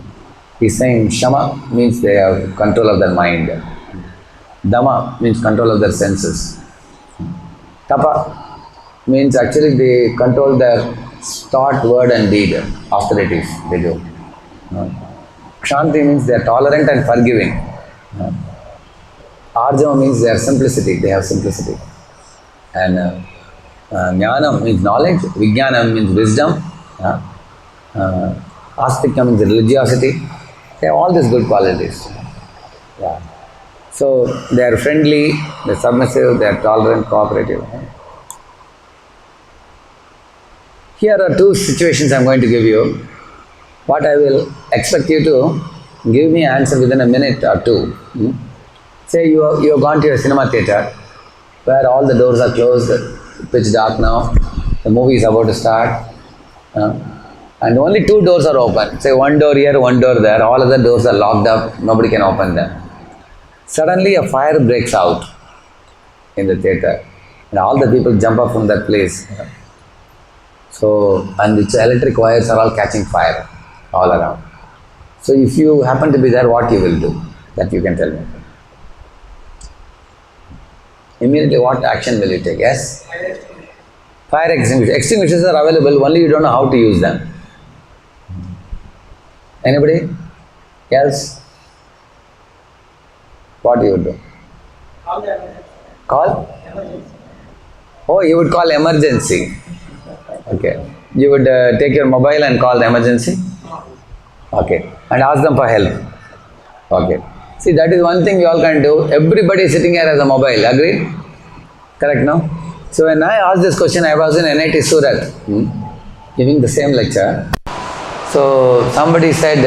He's saying Shama means they have control of their mind. Dhamma means control of their senses. Tapa means actually they control their thought, word and deed, austerities they do. Kshanti means they are tolerant and forgiving. Arjava means they are simplicity, they have simplicity. And Jnanam means knowledge, Vijnanam means wisdom, Astikyam means religiosity. They have all these good qualities. Yeah. So they are friendly, they are submissive, they are tolerant, cooperative. Here are 2 situations I am going to give you. What I will expect you to give me an answer within a minute or 2. Say you have gone to a cinema theatre where all the doors are closed, pitch dark now, the movie is about to start, uh, and only two doors are open. Say one door here, one door there, all other doors are locked up, nobody can open them. Suddenly a fire breaks out in the theater, and all the people jump up from that place. So, and the electric wires are all catching fire all around. So if you happen to be there, what you will do? That you can tell me. Immediately what action will you take? Yes? Fire extinguishers. Extinguishers are available, only you don't know how to use them. Anybody else? What you would do? Call the emergency. Call? Emergency. Oh, you would call emergency. Okay. You would take your mobile and call the emergency? Okay. And ask them for help. Okay. See, that is one thing we all can do. Everybody sitting here has a mobile. Agreed? Correct, no? So when I asked this question, I was in NIT Surat, giving the same lecture. So somebody said,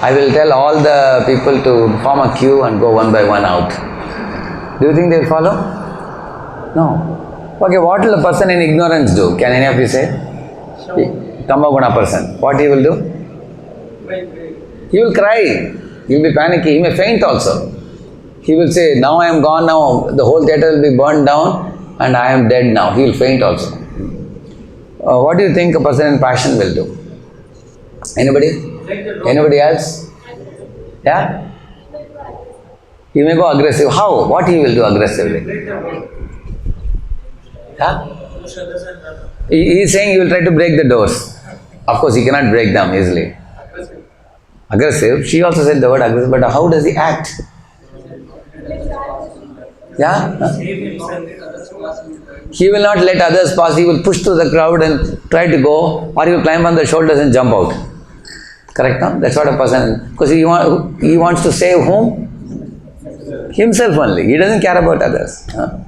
I will tell all the people to form a queue and go one by one out. Do you think they will follow? No. Okay, what will a person in ignorance do? Can any of you say? Tamaguna person. What he will do? He will cry. He will be panicky. He may faint also. He will say, now I am gone now. The whole theatre will be burned down and I am dead now. He will faint also. What do you think a person in passion will do? Anybody? Anybody else? Yeah? He may go aggressive. How? What he will do aggressively? Yeah? He is saying he will try to break the doors. Of course, he cannot break them easily. Aggressive. She also said the word aggressive, but how does he act? Yeah? Huh? He will not let others pass. He will push through the crowd and try to go, or he will climb on the shoulders and jump out. Correct? No? That's what a person, because he wants to save whom? Himself only. He doesn't care about others. Huh?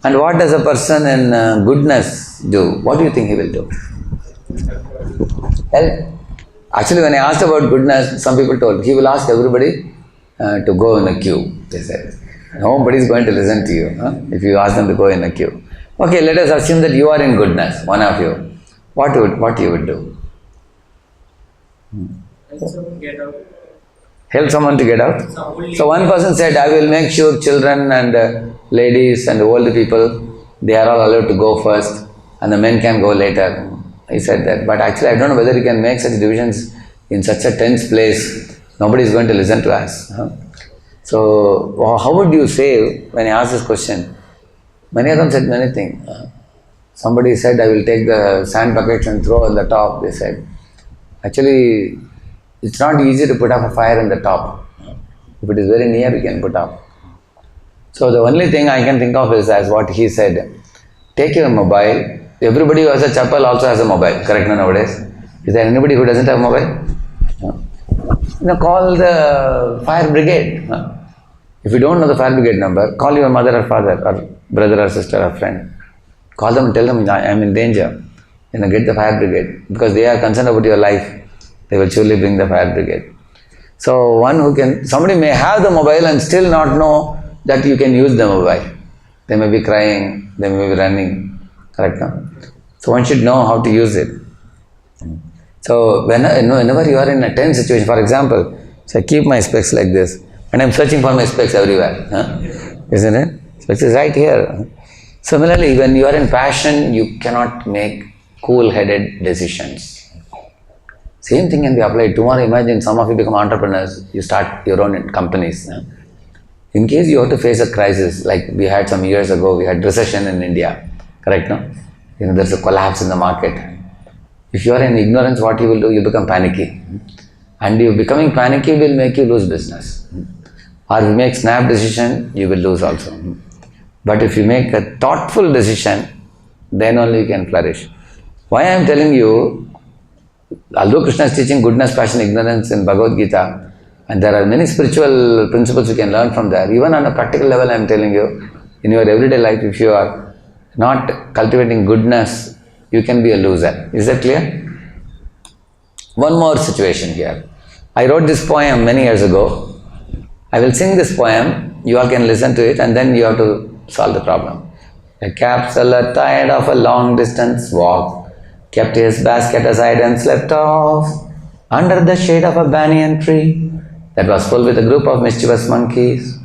And what does a person in goodness do? What do you think he will do? Help. Actually, when I asked about goodness, some people told, he will ask everybody to go in a queue, they said. Nobody is going to listen to you if you ask them to go in a queue. Okay, let us assume that you are in goodness, one of you. What you would do? Help someone get out. Help someone to get out? So one person said, I will make sure children and ladies and old people, they are all allowed to go first and the men can go later. He said that, but actually I don't know whether he can make such divisions in such a tense place. Nobody is going to listen to us. So, how would you say when I asked this question? Many of them said many things. Somebody said, I will take the sand buckets and throw on the top, they said. Actually, it's not easy to put up a fire in the top. If it is very near, you can put up. So, the only thing I can think of is as what he said. Take your mobile. Everybody who has a chapel also has a mobile, correct nowadays? Is there anybody who doesn't have a mobile? Call the fire brigade. If you don't know the fire brigade number, call your mother or father or brother or sister or friend. Call them and tell them, I am in danger. Get the fire brigade. Because they are concerned about your life. They will surely bring the fire brigade. So somebody may have the mobile and still not know that you can use the mobile. They may be crying, they may be running. Correct? No? So one should know how to use it. So whenever you are in a tense situation, for example, so I keep my specs like this and I am searching for my specs everywhere. Isn't it? Specs is right here. Similarly, when you are in passion, you cannot make cool-headed decisions. Same thing can be applied. Tomorrow, imagine some of you become entrepreneurs, you start your own companies. In case you have to face a crisis, like we had some years ago, we had recession in India. Correct, no? There's a collapse in the market. If you are in ignorance, what you will do? You become panicky. And you becoming panicky will make you lose business. Or if you make snap decision, you will lose also. But if you make a thoughtful decision, then only you can flourish. Why I am telling you, although Krishna is teaching goodness, passion, ignorance in Bhagavad Gita, and there are many spiritual principles you can learn from there. Even on a practical level, I am telling you, in your everyday life, if you are not cultivating goodness, you can be a loser. Is that clear? One more situation here. I wrote this poem many years ago. I will sing this poem You all can listen to it and then you have to solve the problem. A cab seller, tired of a long distance walk, kept his basket aside and slept off under the shade of a banyan tree that was full with a group of mischievous monkeys.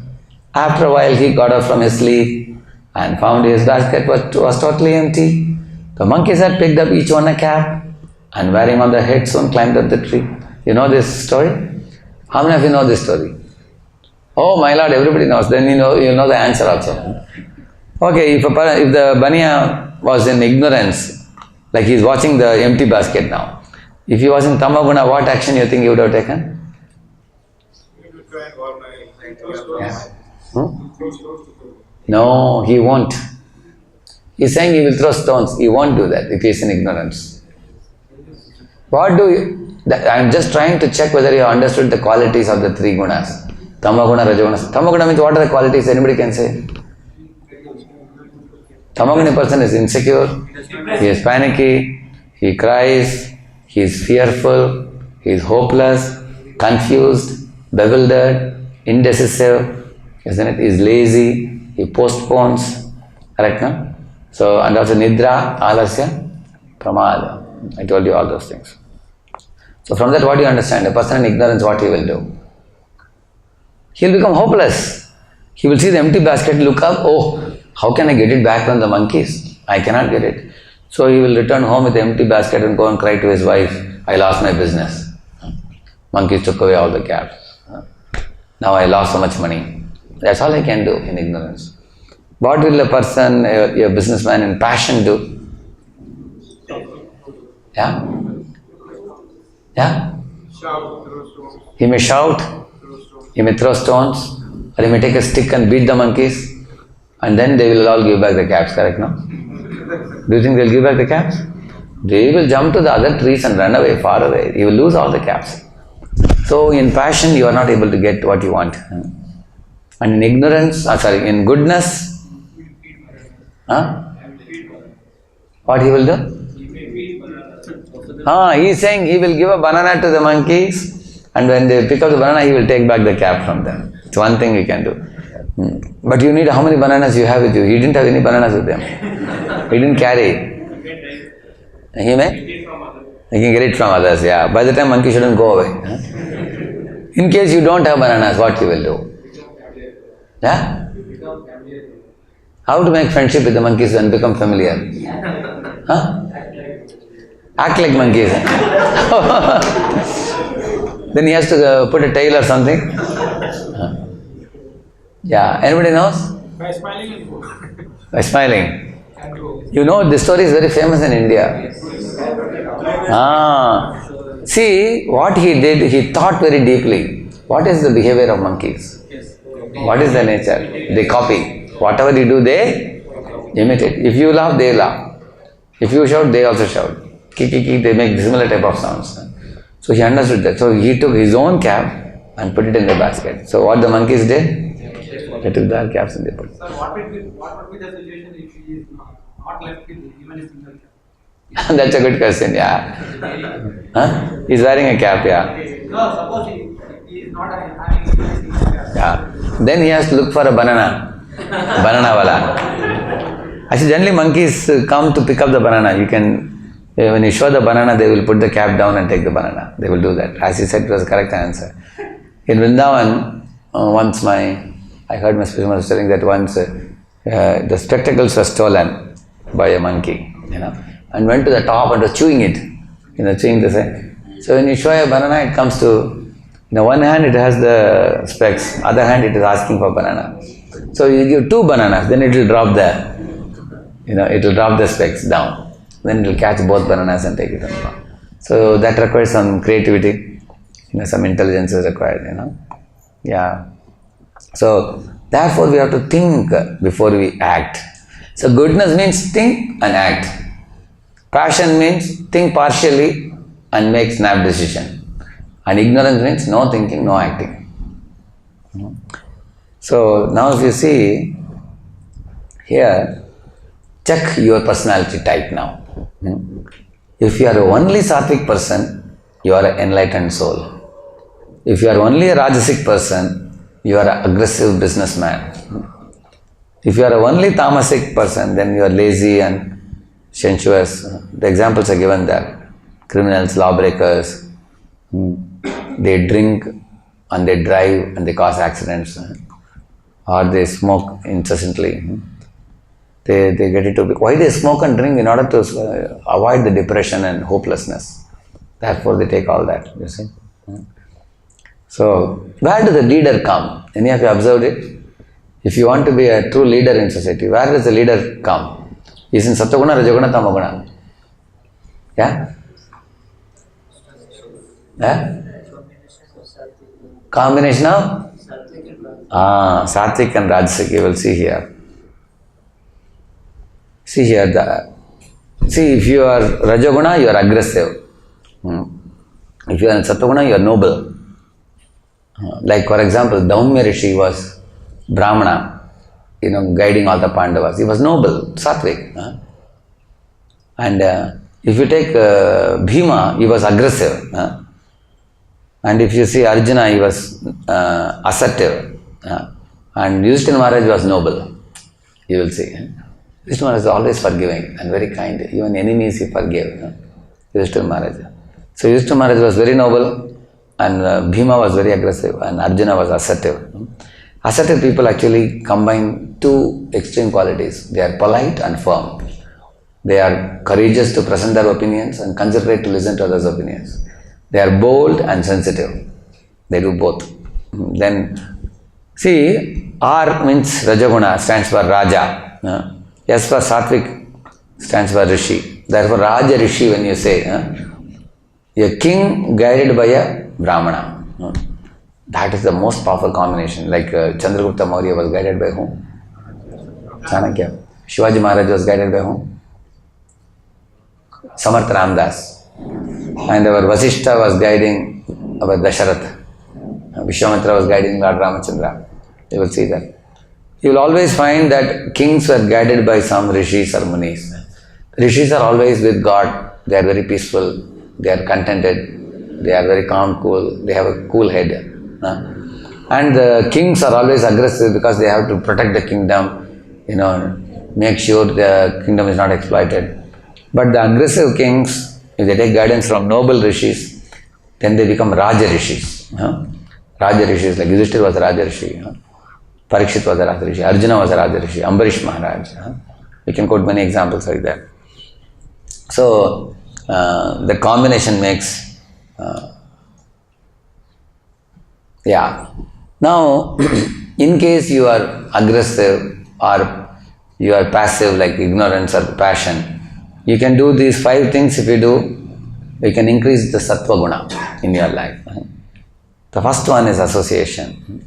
After a while, he got up from his sleep and found his basket was totally empty. The monkeys had picked up each one a cap and wearing on their head soon climbed up the tree. You know this story? How many of you know this story? Oh my lord, everybody knows. Then you know the answer also. Okay, if the Baniya was in ignorance, like he is watching the empty basket now, if he was in Tamaguna, what action you think he would have taken? Yeah. No, he won't. He's saying he will throw stones. He won't do that if he is in ignorance. What do you... I am just trying to check whether you have understood the qualities of the three gunas. Tamaguna, Rajaguna. Tamaguna means what are the qualities? Anybody can say? Tamaguna person is insecure, he is panicky, he cries, he is fearful, he is hopeless, confused, bewildered, indecisive, isn't it? He is lazy, he postpones, correct, no? So, and also Nidra, Alasya, Pramada. I told you all those things. So from that, what do you understand? A person in ignorance, what he will do? He will become hopeless. He will see the empty basket, look up, oh, how can I get it back from the monkeys? I cannot get it. So he will return home with the empty basket and go and cry to his wife, I lost my business. Monkeys took away all the cabs. Now I lost so much money. That's all he can do in ignorance. What will a person, a businessman in passion do? Yeah? Yeah? He may shout, he may throw stones, or he may take a stick and beat the monkeys, and then they will all give back the caps, correct, no? Do you think they will give back the caps? They will jump to the other trees and run away, far away. You will lose all the caps. So in passion, you are not able to get what you want. And in ignorance, in goodness, what he will do? He is saying he will give a banana to the monkeys, and when they pick up the banana, he will take back the cap from them. It's one thing he can do. But you need how many bananas you have with you? He didn't have any bananas with him. He didn't carry. He may? He can get it from others, yeah. By the time monkey shouldn't go away. In case you don't have bananas, what you will do? Yeah? How to make friendship with the monkeys and become familiar? Act like monkeys. Then he has to put a tail or something. Yeah, anybody knows? By smiling and go. By smiling. You know, this story is very famous in India. See, what he did, he thought very deeply. What is the behavior of monkeys? What is their nature? They copy. Whatever you do, they imitate. If you laugh, they laugh. If you shout, they also shout. Kiki, they make similar type of sounds. So he understood that. So he took his own cap and put it in the basket. So what the monkeys did? They took their caps and they put it. Sir, what would be the situation if he is not left with even a single cap? That's a good question, yeah. He's wearing a cap, yeah. No, suppose he is not having a single cap. Yeah. Then he has to look for a banana. Banana wala. Actually, generally monkeys come to pick up the banana. You can, when you show the banana, they will put the cap down and take the banana. They will do that. As he said, it was the correct answer. In Vrindavan, once I heard my spiritual master telling that once the spectacles were stolen by a monkey, and went to the top and was chewing it, chewing the same. So when you show a banana, it comes to, one hand it has the specs, other hand it is asking for banana. So you give two bananas, then it will drop it will drop the specs down. Then it will catch both bananas and take it on. So that requires some creativity, some intelligence is required, Yeah. So, therefore we have to think before we act. So, goodness means think and act. Passion means think partially and make snap decision. And ignorance means no thinking, no acting. So, now if you see, here, check your personality type now. If you are only sattvic person, you are an enlightened soul. If you are only a rajasic person, you are an aggressive businessman. If you are a only tamasic person, then you are lazy and sensuous. The examples are given there. Criminals, lawbreakers, they drink and they drive and they cause accidents, or they smoke incessantly. They get it to be. Why they smoke and drink? In order to avoid the depression and hopelessness. Therefore, they take all that, you see. So, where does the leader come? Any of you observed it? If you want to be a true leader in society, where does the leader come? Is in Sattva-guna, Rajoguna, Tamaguna? Yeah? Yeah? Combination of? Sattvic and Rajasic, you will see here. See here, see, if you are Rajoguna, you are aggressive. If you are in Sattva-guna, you are noble. Like for example, Daumya Rishi was Brahmana, guiding all the Pandavas. He was noble, Sattvic. And if you take Bhima, he was aggressive. And if you see Arjuna, he was assertive. And Yudhishthira Maharaj was noble. You will see. Yudhishthira Maharaj is always forgiving and very kind. Even enemies he forgave. Yudhishthira Maharaj. So Yudhishthira Maharaj was very noble, and Bhima was very aggressive, and Arjuna was assertive. Assertive people actually combine two extreme qualities. They are polite and firm. They are courageous to present their opinions and considerate to listen to others' opinions. They are bold and sensitive. They do both. Then, see, R means Rajaguna, stands for Raja. S for Sattvic, stands for Rishi. Therefore, Raja Rishi, when you say, a king guided by a Brahmana. That is the most powerful combination. Like Chandragupta Maurya was guided by whom? Chanakya. Shivaji Maharaj was guided by whom? Samarth Ramdas. And our Vasishta was guiding our Dasharath. Vishwamitra was guiding Lord Ramachandra. You will see that. You will always find that kings were guided by some rishis or munis. Rishis are always with God. They are very peaceful. They are contented. They are very calm, cool. They have a cool head. And the kings are always aggressive because they have to protect the kingdom, make sure the kingdom is not exploited. But the aggressive kings, if they take guidance from noble rishis, then they become Raja Rishis. Raja Rishis, like Yudhishthira was a Raja Rishi. Parikshit was a Raja Rishi. Arjuna was a Raja Rishi. Ambarish Maharaj. We can quote many examples like that. So, the combination makes, Now, in case you are aggressive or you are passive like ignorance or passion, you can do these 5 things. If you do, you can increase the Sattva Guna in your life. The first one is association.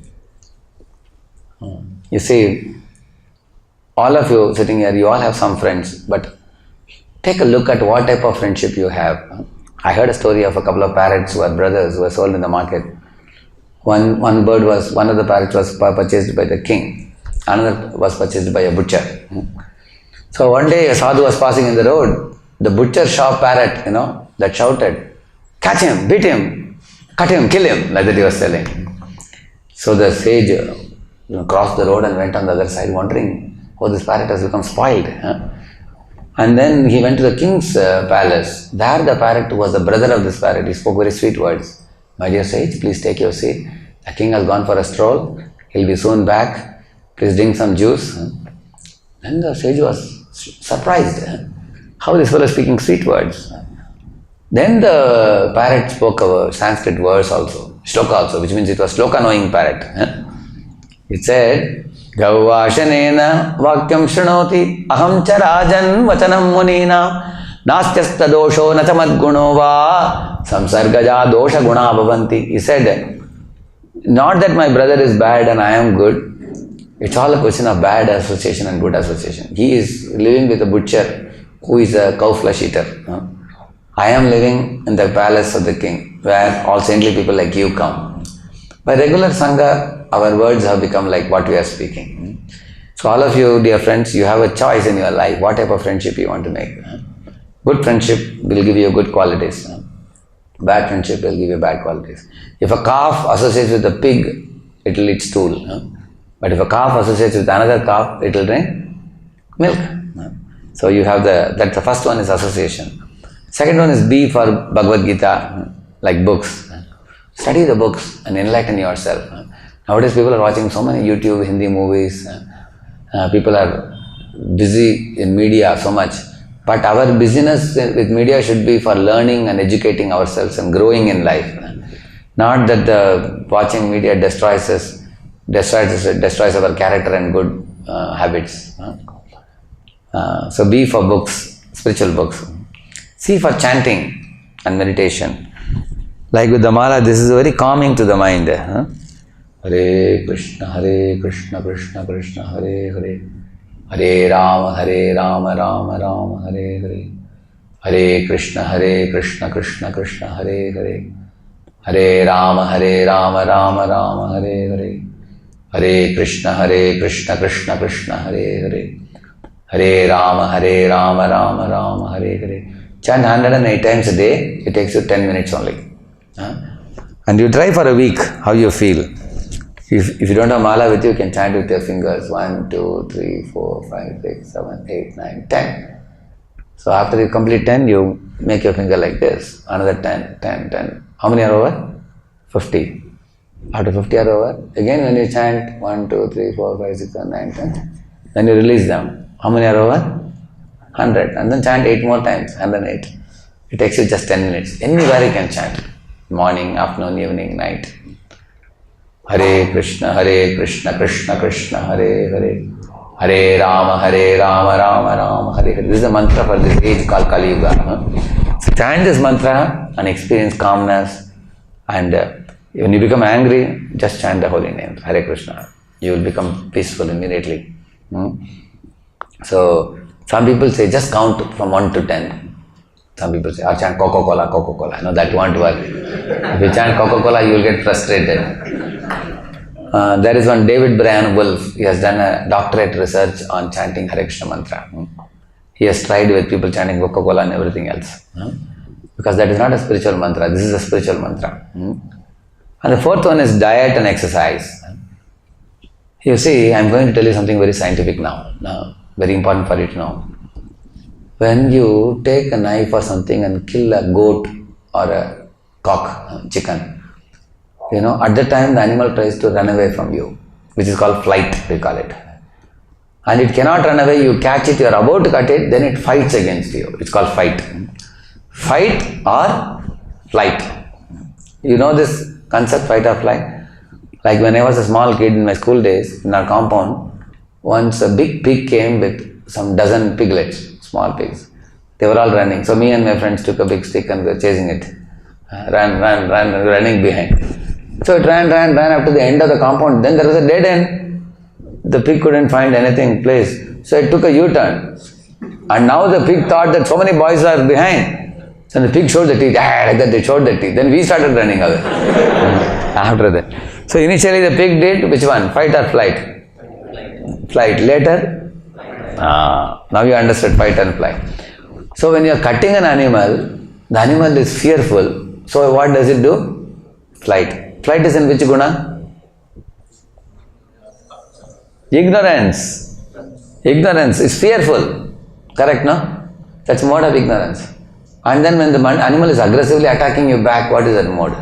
You see, all of you sitting here, you all have some friends, but take a look at what type of friendship you have. I heard a story of a couple of parrots who were brothers who were sold in the market. One of the parrots was purchased by the king, another was purchased by a butcher. So one day a sadhu was passing in the road. The butcher saw a parrot, that shouted, "Catch him, beat him, cut him, kill him," like that he was telling. So the sage crossed the road and went on the other side, wondering, this parrot has become spoiled. And then he went to the king's palace. There the parrot was the brother of this parrot. He spoke very sweet words. "My dear sage, please take your seat. The king has gone for a stroll. He'll be soon back. Please drink some juice." Then the sage was surprised. How this fellow is speaking sweet words. Then the parrot spoke a Sanskrit verse also, shloka also, which means it was shloka knowing parrot. It said, "Gavvashanena vakyam shrunoti aham cha rajan vachanam munina nastyasta dosho nacha madguno va samsargaja dosha guna bhavanti." He said, not that my brother is bad and I am good. It's all a question of bad association and good association. He is living with a butcher who is a cow flesh eater. I am living in the palace of the king, where all saintly people like you come. By regular Sangha, our words have become like what we are speaking. So all of you, dear friends, you have a choice in your life, what type of friendship you want to make. Good friendship will give you good qualities. Bad friendship will give you bad qualities. If a calf associates with a pig, it will eat stool. But if a calf associates with another calf, it will drink milk. So you have that's the first one is association. Second one is B for Bhagavad Gita, like books. Study the books and enlighten yourself. Nowadays people are watching so many YouTube, Hindi movies. People are busy in media so much. But our busyness with media should be for learning and educating ourselves and growing in life. Not that the watching media destroys our character and good habits. So B for books, spiritual books. C for chanting and meditation. Like with the mala, this is very calming to the mind. Hare Krishna, Krishna Krishna, Hare Hare. Hare Rama, Rama Rama, Hare Hare. Hare Krishna, Krishna Krishna, Hare Hare. Hare Rama, Rama Rama, Hare Hare. Hare Krishna, Krishna Krishna, Hare Hare. Hare Rama, Rama Rama, Hare Hare. Chant 108 times a day. It takes you 10 minutes only. And you try for a week how you feel. If you don't have mala with you, you can chant with your fingers. 1, 2, 3, 4, 5, 6, 7, 8, 9, 10. So after you complete 10, you make your finger like this. Another 10, 10, 10. How many are over? 50. After 50 are over, again when you chant 1, 2, 3, 4, 5, 6, 7, 9, 10, then you release them. How many are over? 100. And then chant 8 more times, 108. It takes you just 10 minutes. Anywhere you can chant. Morning, afternoon, evening, night. Hare Krishna, Krishna Krishna, Hare Hare. Hare Rama, Rama Rama, Hare Hare. This is the mantra for this age called Kali Yuga. So chant this mantra and experience calmness. And when you become angry, just chant the holy name, Hare Krishna. You will become peaceful immediately. So some people say just count from 1 to 10. Some people say, chant Coca-Cola, Coca-Cola. No, that won't work. If you chant Coca-Cola, you will get frustrated. There is one David Brian Wolf. He has done a doctorate research on chanting Hare Krishna mantra. He has tried with people chanting Coca-Cola and everything else. Because that is not a spiritual mantra. This is a spiritual mantra. And the fourth one is diet and exercise. You see, I am going to tell you something very scientific now. Very important for you to know. When you take a knife or something and kill a goat or a cock, chicken, at that time the animal tries to run away from you, which is called flight, we call it. And it cannot run away, you catch it, you are about to cut it, then it fights against you. It's called fight. Fight or flight. You know this concept, fight or flight? Like when I was a small kid in my school days, in our compound, once a big pig came with some dozen piglets, small pigs. They were all running. So me and my friends took a big stick and we were chasing it. Running behind. So it ran up to the end of the compound. Then there was a dead end. The pig couldn't find anything place. So it took a U-turn. And now the pig thought that so many boys are behind. So the pig showed the teeth. Like that they showed the teeth. Then we started running away. After that. So initially the pig did which one? Fight or flight? Flight. Later? Now you understood fight and flight. So when you are cutting an animal, the animal is fearful. So what does it do? Flight. Flight is in which guna? Ignorance. Ignorance is fearful. Correct, no? That's mode of ignorance. And then when the animal is aggressively attacking you back, what is that mode?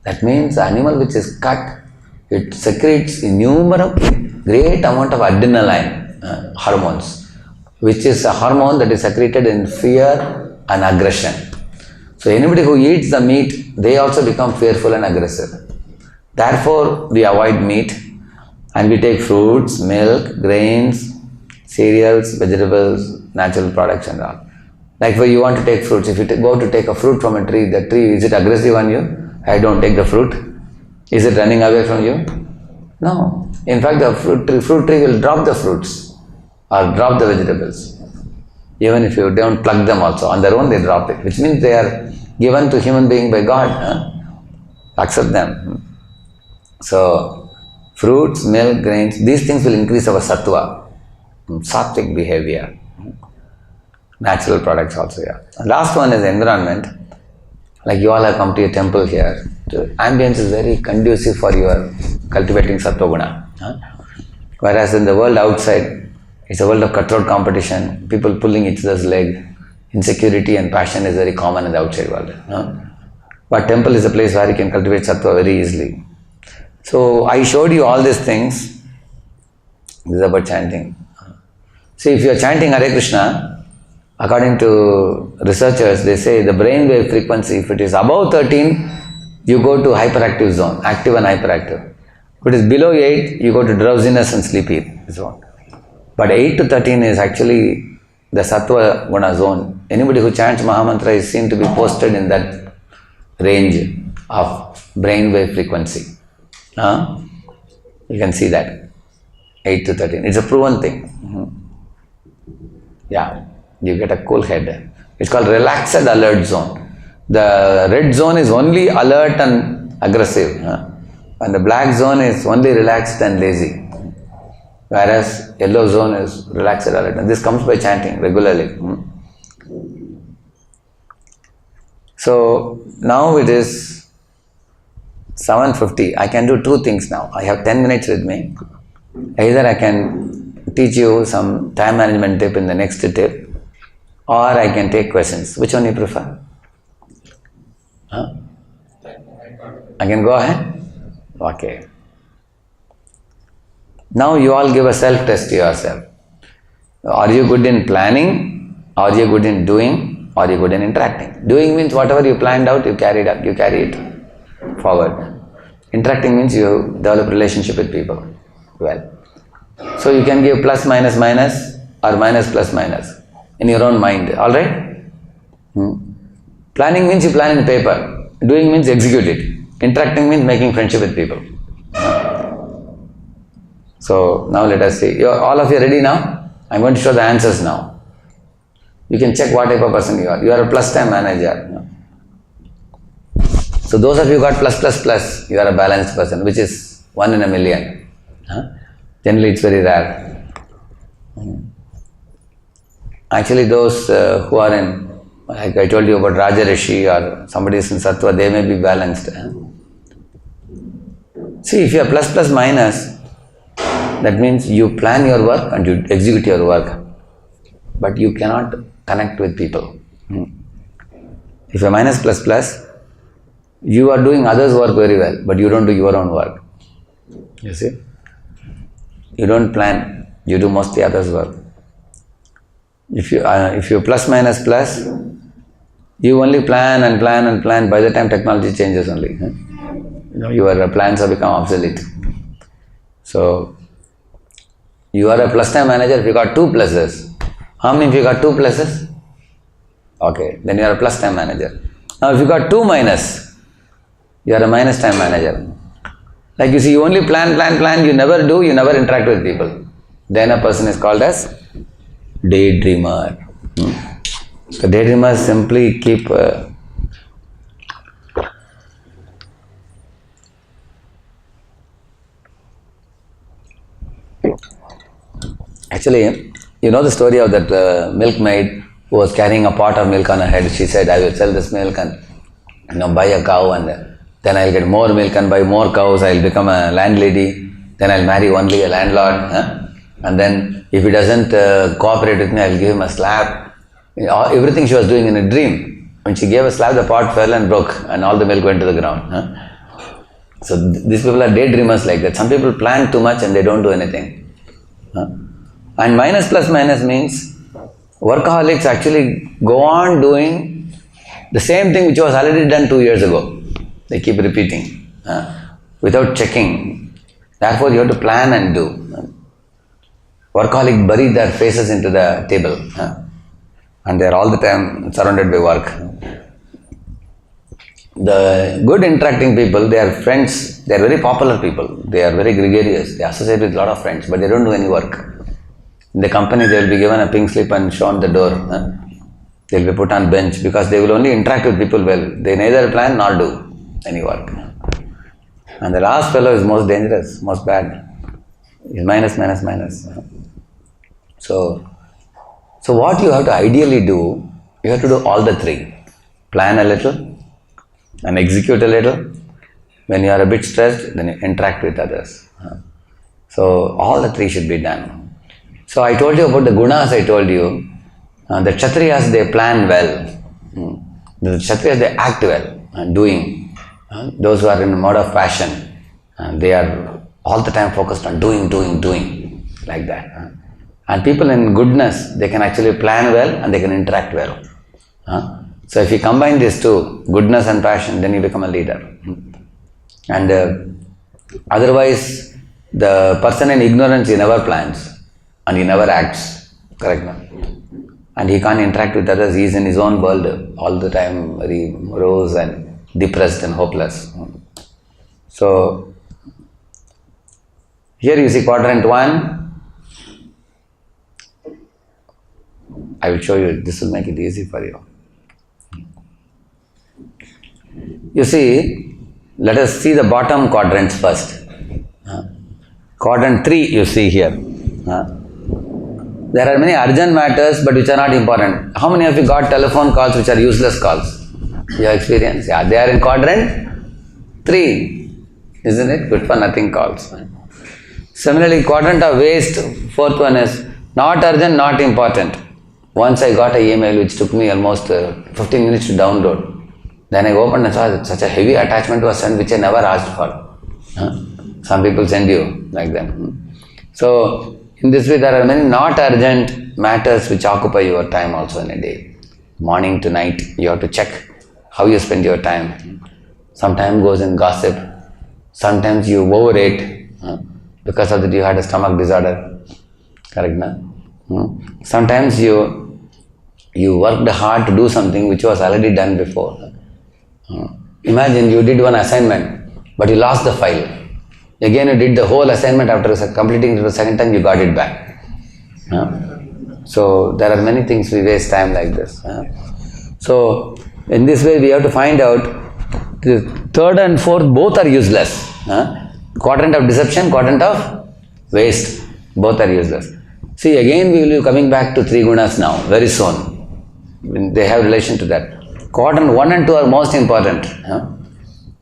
That means the animal which is cut, it secretes innumerable, great amount of adrenaline hormones, which is a hormone that is secreted in fear and aggression. So anybody who eats the meat, they also become fearful and aggressive. Therefore, we avoid meat and we take fruits, milk, grains, cereals, vegetables, natural products and all. Like when you want to take fruits, if you go to take a fruit from a tree, the tree, is it aggressive on you? I don't take the fruit. Is it running away from you? No. In fact, the fruit tree will drop the fruits or drop the vegetables. Even if you don't pluck them also, on their own they drop it, which means they are given to human being by God. Accept them. So, fruits, milk, grains, these things will increase our sattva, sattvic behavior. Natural products also, yeah. And last one is environment. Like you all have come to a temple here. ambience is very conducive for your cultivating sattva guna. Whereas in the world outside, it's a world of cutthroat competition, people pulling each other's leg, insecurity and passion is very common in the outside world. But temple is a place where you can cultivate sattva very easily. So I showed you all these things. This is about chanting. See, if you are chanting Hare Krishna, according to researchers, they say the brain wave frequency, if it is above 13, you go to hyperactive zone, active and hyperactive. If it is below 8, you go to drowsiness and sleepy zone. But 8 to 13 is actually the sattva guna zone. Anybody who chants Mahamantra is seen to be posted in that range of brain wave frequency. You can see that. 8 to 13. It's a proven thing. Yeah, you get a cool head. It's called relaxed alert zone. The red zone is only alert and aggressive. And the black zone is only relaxed and lazy. Whereas yellow zone is relaxed and alert. And this comes by chanting regularly. So now it is 7:50. I can do two things now. I have 10 minutes with me. Either I can teach you some time management tip in the next tip, or I can take questions. Which one you prefer? I can go ahead? Okay. Now you all give a self-test to yourself. Are you good in planning? Are you good in doing? Are you good in interacting? Doing means whatever you planned out, you carry it forward. Interacting means you develop relationship with people. Well, so you can give plus minus minus or minus plus minus in your own mind. Alright? Planning means you plan in paper. Doing means execute it. Interacting means making friendship with people. So now let us see. All of you ready now? I am going to show the answers now. You can check what type of person you are. You are a plus time manager. So those of you who got plus plus plus, you are a balanced person, which is 1 in a million. Generally it's very rare. Actually those who are in, like I told you about Raja Rishi or somebody is in Sattva, they may be balanced. See, if you are plus plus minus, that means you plan your work and you execute your work, but you cannot connect with people. If you are minus plus plus, you are doing others' work very well, but you don't do your own work. You see? You don't plan, you do mostly others' work. If you plus minus plus, you only plan and plan and plan. By the time technology changes only, your plans have become obsolete. So you are a plus time manager if you got 2 pluses. How many if you got 2 pluses? Okay, then you are a plus time manager. Now if you got 2 minus, you are a minus time manager. Like you see, you only plan, you never do, you never interact with people. Then a person is called as daydreamer. So daydreamers simply keep actually, you know the story of that milkmaid who was carrying a pot of milk on her head. She said, I will sell this milk and buy a cow, and then I'll get more milk and buy more cows. I'll become a landlady. Then I'll marry only a landlord. And then if he doesn't cooperate with me, I'll give him a slap. Everything she was doing in a dream. When she gave a slap, the pot fell and broke and all the milk went to the ground. So these people are daydreamers like that. Some people plan too much and they don't do anything. And minus plus minus means workaholics actually go on doing the same thing which was already done 2 years ago. They keep repeating without checking. Therefore, you have to plan and do. Workaholics bury their faces into the table and they are all the time surrounded by work. The good interacting people, they are friends, they are very popular people, they are very gregarious, they associate with a lot of friends, but they don't do any work. In the company, they will be given a pink slip and shown the door. They will be put on bench because they will only interact with people well. They neither plan nor do any work. And the last fellow is most dangerous, most bad. He is minus, minus, minus. So what you have to ideally do, you have to do all the three. Plan a little and execute a little When you are a bit stressed, then you interact with others. So all the three should be done. So I told you about the gunas. I told you the Kshatriyas, they plan well. The Kshatriyas, they act well and doing. Those who are in a mode of passion, they are all the time focused on doing, like that. And people in goodness, they can actually plan well and they can interact well. So if you combine these two, goodness and passion, then you become a leader. And otherwise, the person in ignorance, he never plans and he never acts. Correct? No? And he can't interact with others. He is in his own world all the time, very morose and depressed and hopeless. So here you see quadrant 1. I will show you, this will make it easy for you. You see, let us see the bottom quadrants first. Quadrant 3 you see here. There are many urgent matters but which are not important. How many of you got telephone calls which are useless calls? You have experience? Yeah, they are in quadrant 3. Isn't it? Good for nothing calls. Similarly, quadrant of waste, 4th one is not urgent, not important. Once I got an email which took me almost 15 minutes to download. Then I opened and saw such a heavy attachment was sent which I never asked for. Some people send you like that. So, in this way there are many not urgent matters which occupy your time also in a day. Morning to night, you have to check how you spend your time. Some time goes in gossip. Sometimes you overate. Because of that you had a stomach disorder. Correct, no? Sometimes you worked hard to do something which was already done before. Imagine you did one assignment, but you lost the file. Again you did the whole assignment, after completing it the second time you got it back. So there are many things we waste time like this. So in this way we have to find out the 3rd and 4th both are useless. Quadrant of deception, quadrant of waste, both are useless. See, again we will be coming back to 3 gunas now, very soon. They have relation to that. Quadrant 1 and 2 are most important.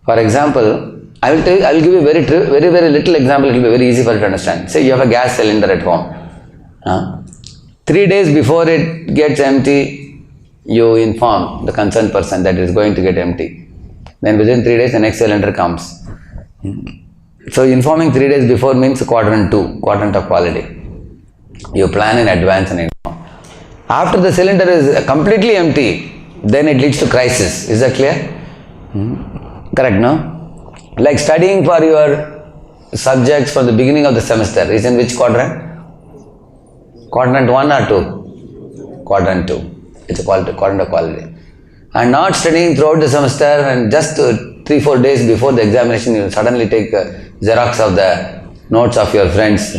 For example, I will give you very little example, it will be very easy for you to understand. Say you have a gas cylinder at home. 3 days before it gets empty, you inform the concerned person that it is going to get empty. Then within 3 days the next cylinder comes. So informing 3 days before means quadrant 2, quadrant of quality. You plan in advance and inform. After the cylinder is completely empty, then it leads to crisis. Is that clear? Correct, no? Like studying for your subjects from the beginning of the semester is in which quadrant? Quadrant 1 or 2? Quadrant 2. It's a quadrant of quality. And not studying throughout the semester and just 3-4 days before the examination you suddenly take Xerox of the notes of your friends,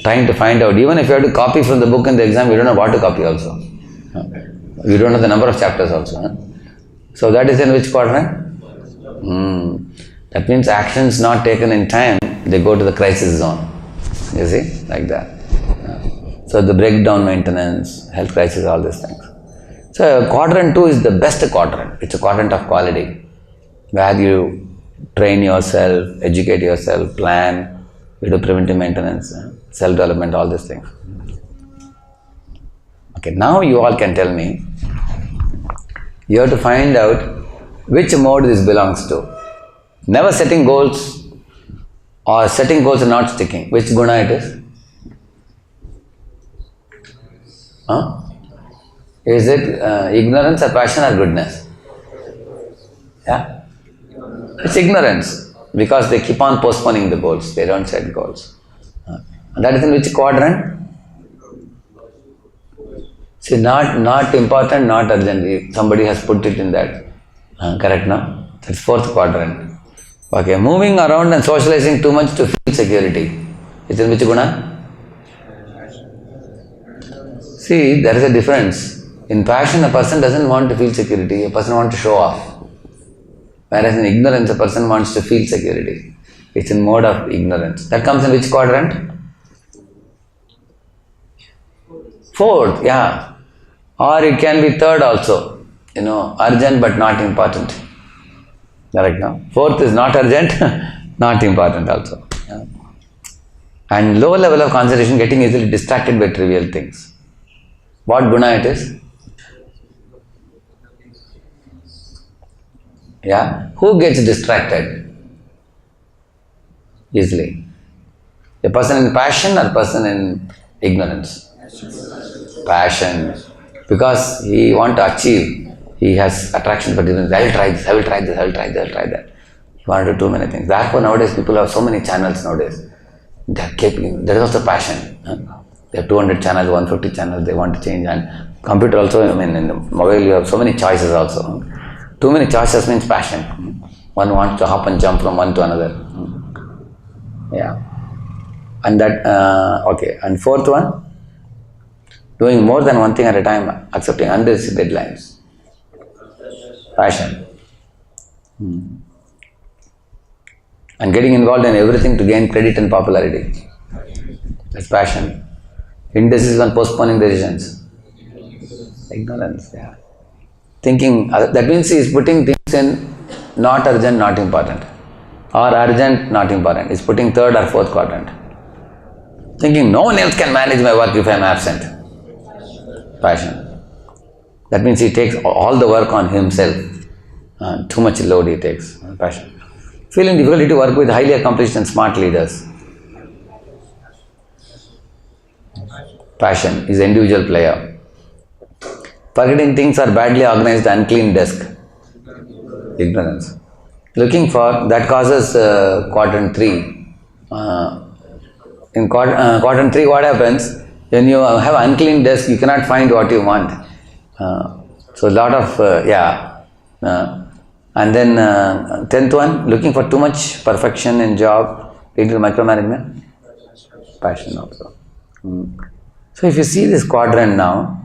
trying to find out. Even if you have to copy from the book in the exam, you don't know what to copy also. You don't know the number of chapters also. So that is in which quadrant? That means actions not taken in time, they go to the crisis zone. You see, like that. So the breakdown maintenance, health crisis, all these things. So quadrant 2 is the best quadrant. It's a quadrant of quality, where you train yourself, educate yourself, plan, you do preventive maintenance, self-development, all these things. Okay, now you all can tell me, you have to find out which mode this belongs to. Never setting goals or setting goals and not sticking. Which guna it is? Is it ignorance or passion or goodness? Yeah? It's ignorance, because they keep on postponing the goals. They don't set goals. And that is in which quadrant? See, not important, not urgent. Somebody has put it in that. Correct, no? That's 4th quadrant. Okay, moving around and socializing too much to feel security. It's in which guna? See, there is a difference. In passion, a person doesn't want to feel security. A person wants to show off. Whereas in ignorance, a person wants to feel security. It's in mode of ignorance. That comes in which quadrant? 4th, yeah. Or it can be 3rd also. Urgent but not important. Correct, no? Fourth is not urgent, not important also. Yeah. And lower level of concentration, getting easily distracted by trivial things. What guna it is? Yeah? Who gets distracted easily? A person in passion or a person in ignorance? Passion. Because he wants to achieve. He has attraction for different. I will try this, I will try this, I will try this, I will try that. He wants to do too many things. Therefore nowadays people have so many channels nowadays. They are keeping, there is also passion. They have 200 channels, 150 channels, they want to change. And computer also, I mean in the mobile you have so many choices also. Too many choices means passion. One wants to hop and jump from one to another. Yeah. And that, okay. And fourth one, doing more than one thing at a time, accepting unrealistic deadlines. Passion. And getting involved in everything to gain credit and popularity. That's passion. Indecision and postponing decisions. Ignorance, yeah. Thinking, that means he is putting things in not urgent, not important. Or urgent, not important. He is putting third or fourth quadrant. Thinking no one else can manage my work if I am absent. Passion. That means he takes all the work on himself. Too much load he takes. Passion. Feeling difficulty to work with highly accomplished and smart leaders. Passion is individual player. Forgetting things are badly organized, unclean desk. Ignorance. Looking for, that causes quadrant 3. In quadrant 3 what happens? When you have unclean desk, you cannot find what you want. So a lot of, and then 10th one, looking for too much perfection in job, leading to micromanagement. Passion also. So if you see this quadrant now,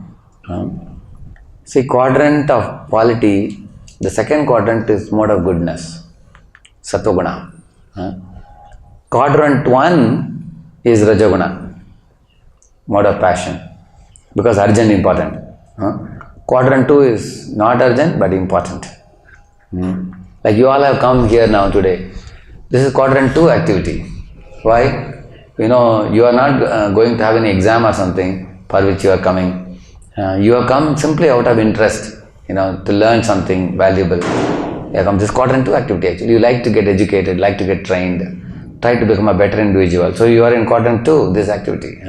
see quadrant of quality, the second quadrant is mode of goodness, sattva-guna. Quadrant 1 is rajoguna, mode of passion, because urgent important. Quadrant 2 is not urgent but important. Like you all have come here now today. This is quadrant 2 activity. Why? You know, you are not going to have any exam or something for which you are coming. You have come simply out of interest, you know, to learn something valuable. You have come this quadrant 2 activity actually. You like to get educated, like to get trained, try to become a better individual. So you are in quadrant 2, this activity.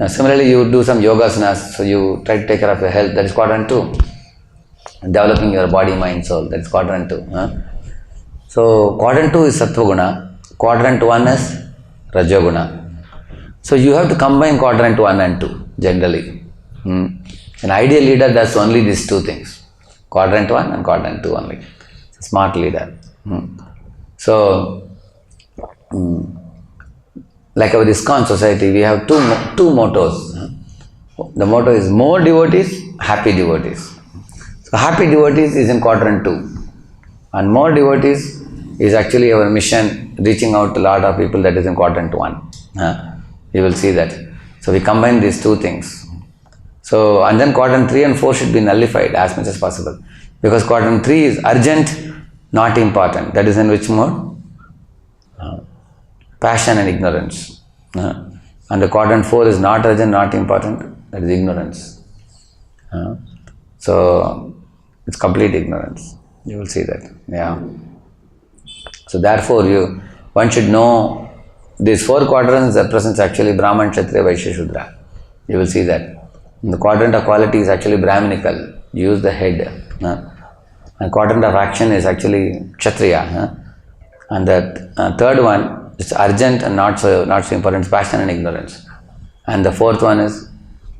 Similarly, you do some yogasanas, so you try to take care of your health, that is quadrant 2. Developing your body, mind, soul, that is quadrant 2. So quadrant 2 is sattva guna, quadrant 1 is rajoguna. So you have to combine quadrant 1 and 2 generally. An ideal leader does only these two things, quadrant 1 and quadrant 2 only. It's a smart leader. So like our ISKCON society, we have two mottos. The motto is more devotees, happy devotees. So happy devotees is in quadrant 2, and more devotees is actually our mission, reaching out to a lot of people, that is in quadrant 1. You will see that. So we combine these two things. So, and then quadrant 3 and 4 should be nullified as much as possible, because quadrant 3 is urgent, not important. That is in which mode? Passion and ignorance. And the quadrant 4 is not urgent, not important, that is ignorance. So it's complete ignorance. You will see that. Yeah. So therefore one should know these 4 quadrants represents actually Brahman, Kshatriya, Vaishya, Shudra. You will see that. And the quadrant of quality is actually Brahminical. You use the head. And quadrant of action is actually Kshatriya. And the third one is urgent and not so important, passion and ignorance. And the fourth one is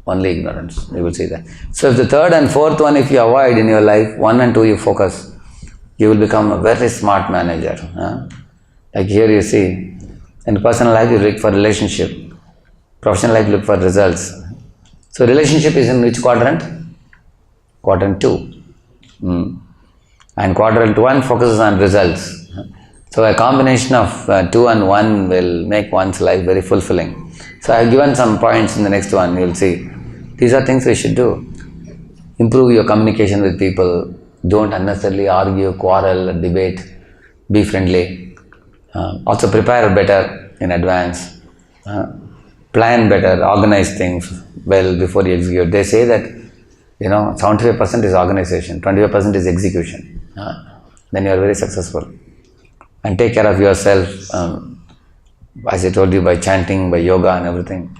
only ignorance. You will see that. So if the third and fourth one, if you avoid in your life, 1 and 2 you focus, you will become a very smart manager. Like here you see, in personal life you look for relationship, professional life you look for results. So relationship is in which quadrant? Quadrant 2. And quadrant 1 focuses on results. So a combination of 2 and 1 will make one's life very fulfilling. So I have given some points in the next one, you will see. These are things we should do. Improve your communication with people, Don't unnecessarily argue, quarrel, debate. Be friendly. Also prepare better in advance. Plan better, organize things well before you execute. They say that 75% is organization, 25% is execution. Then you are very successful. And take care of yourself, as I told you, by chanting, by yoga and everything.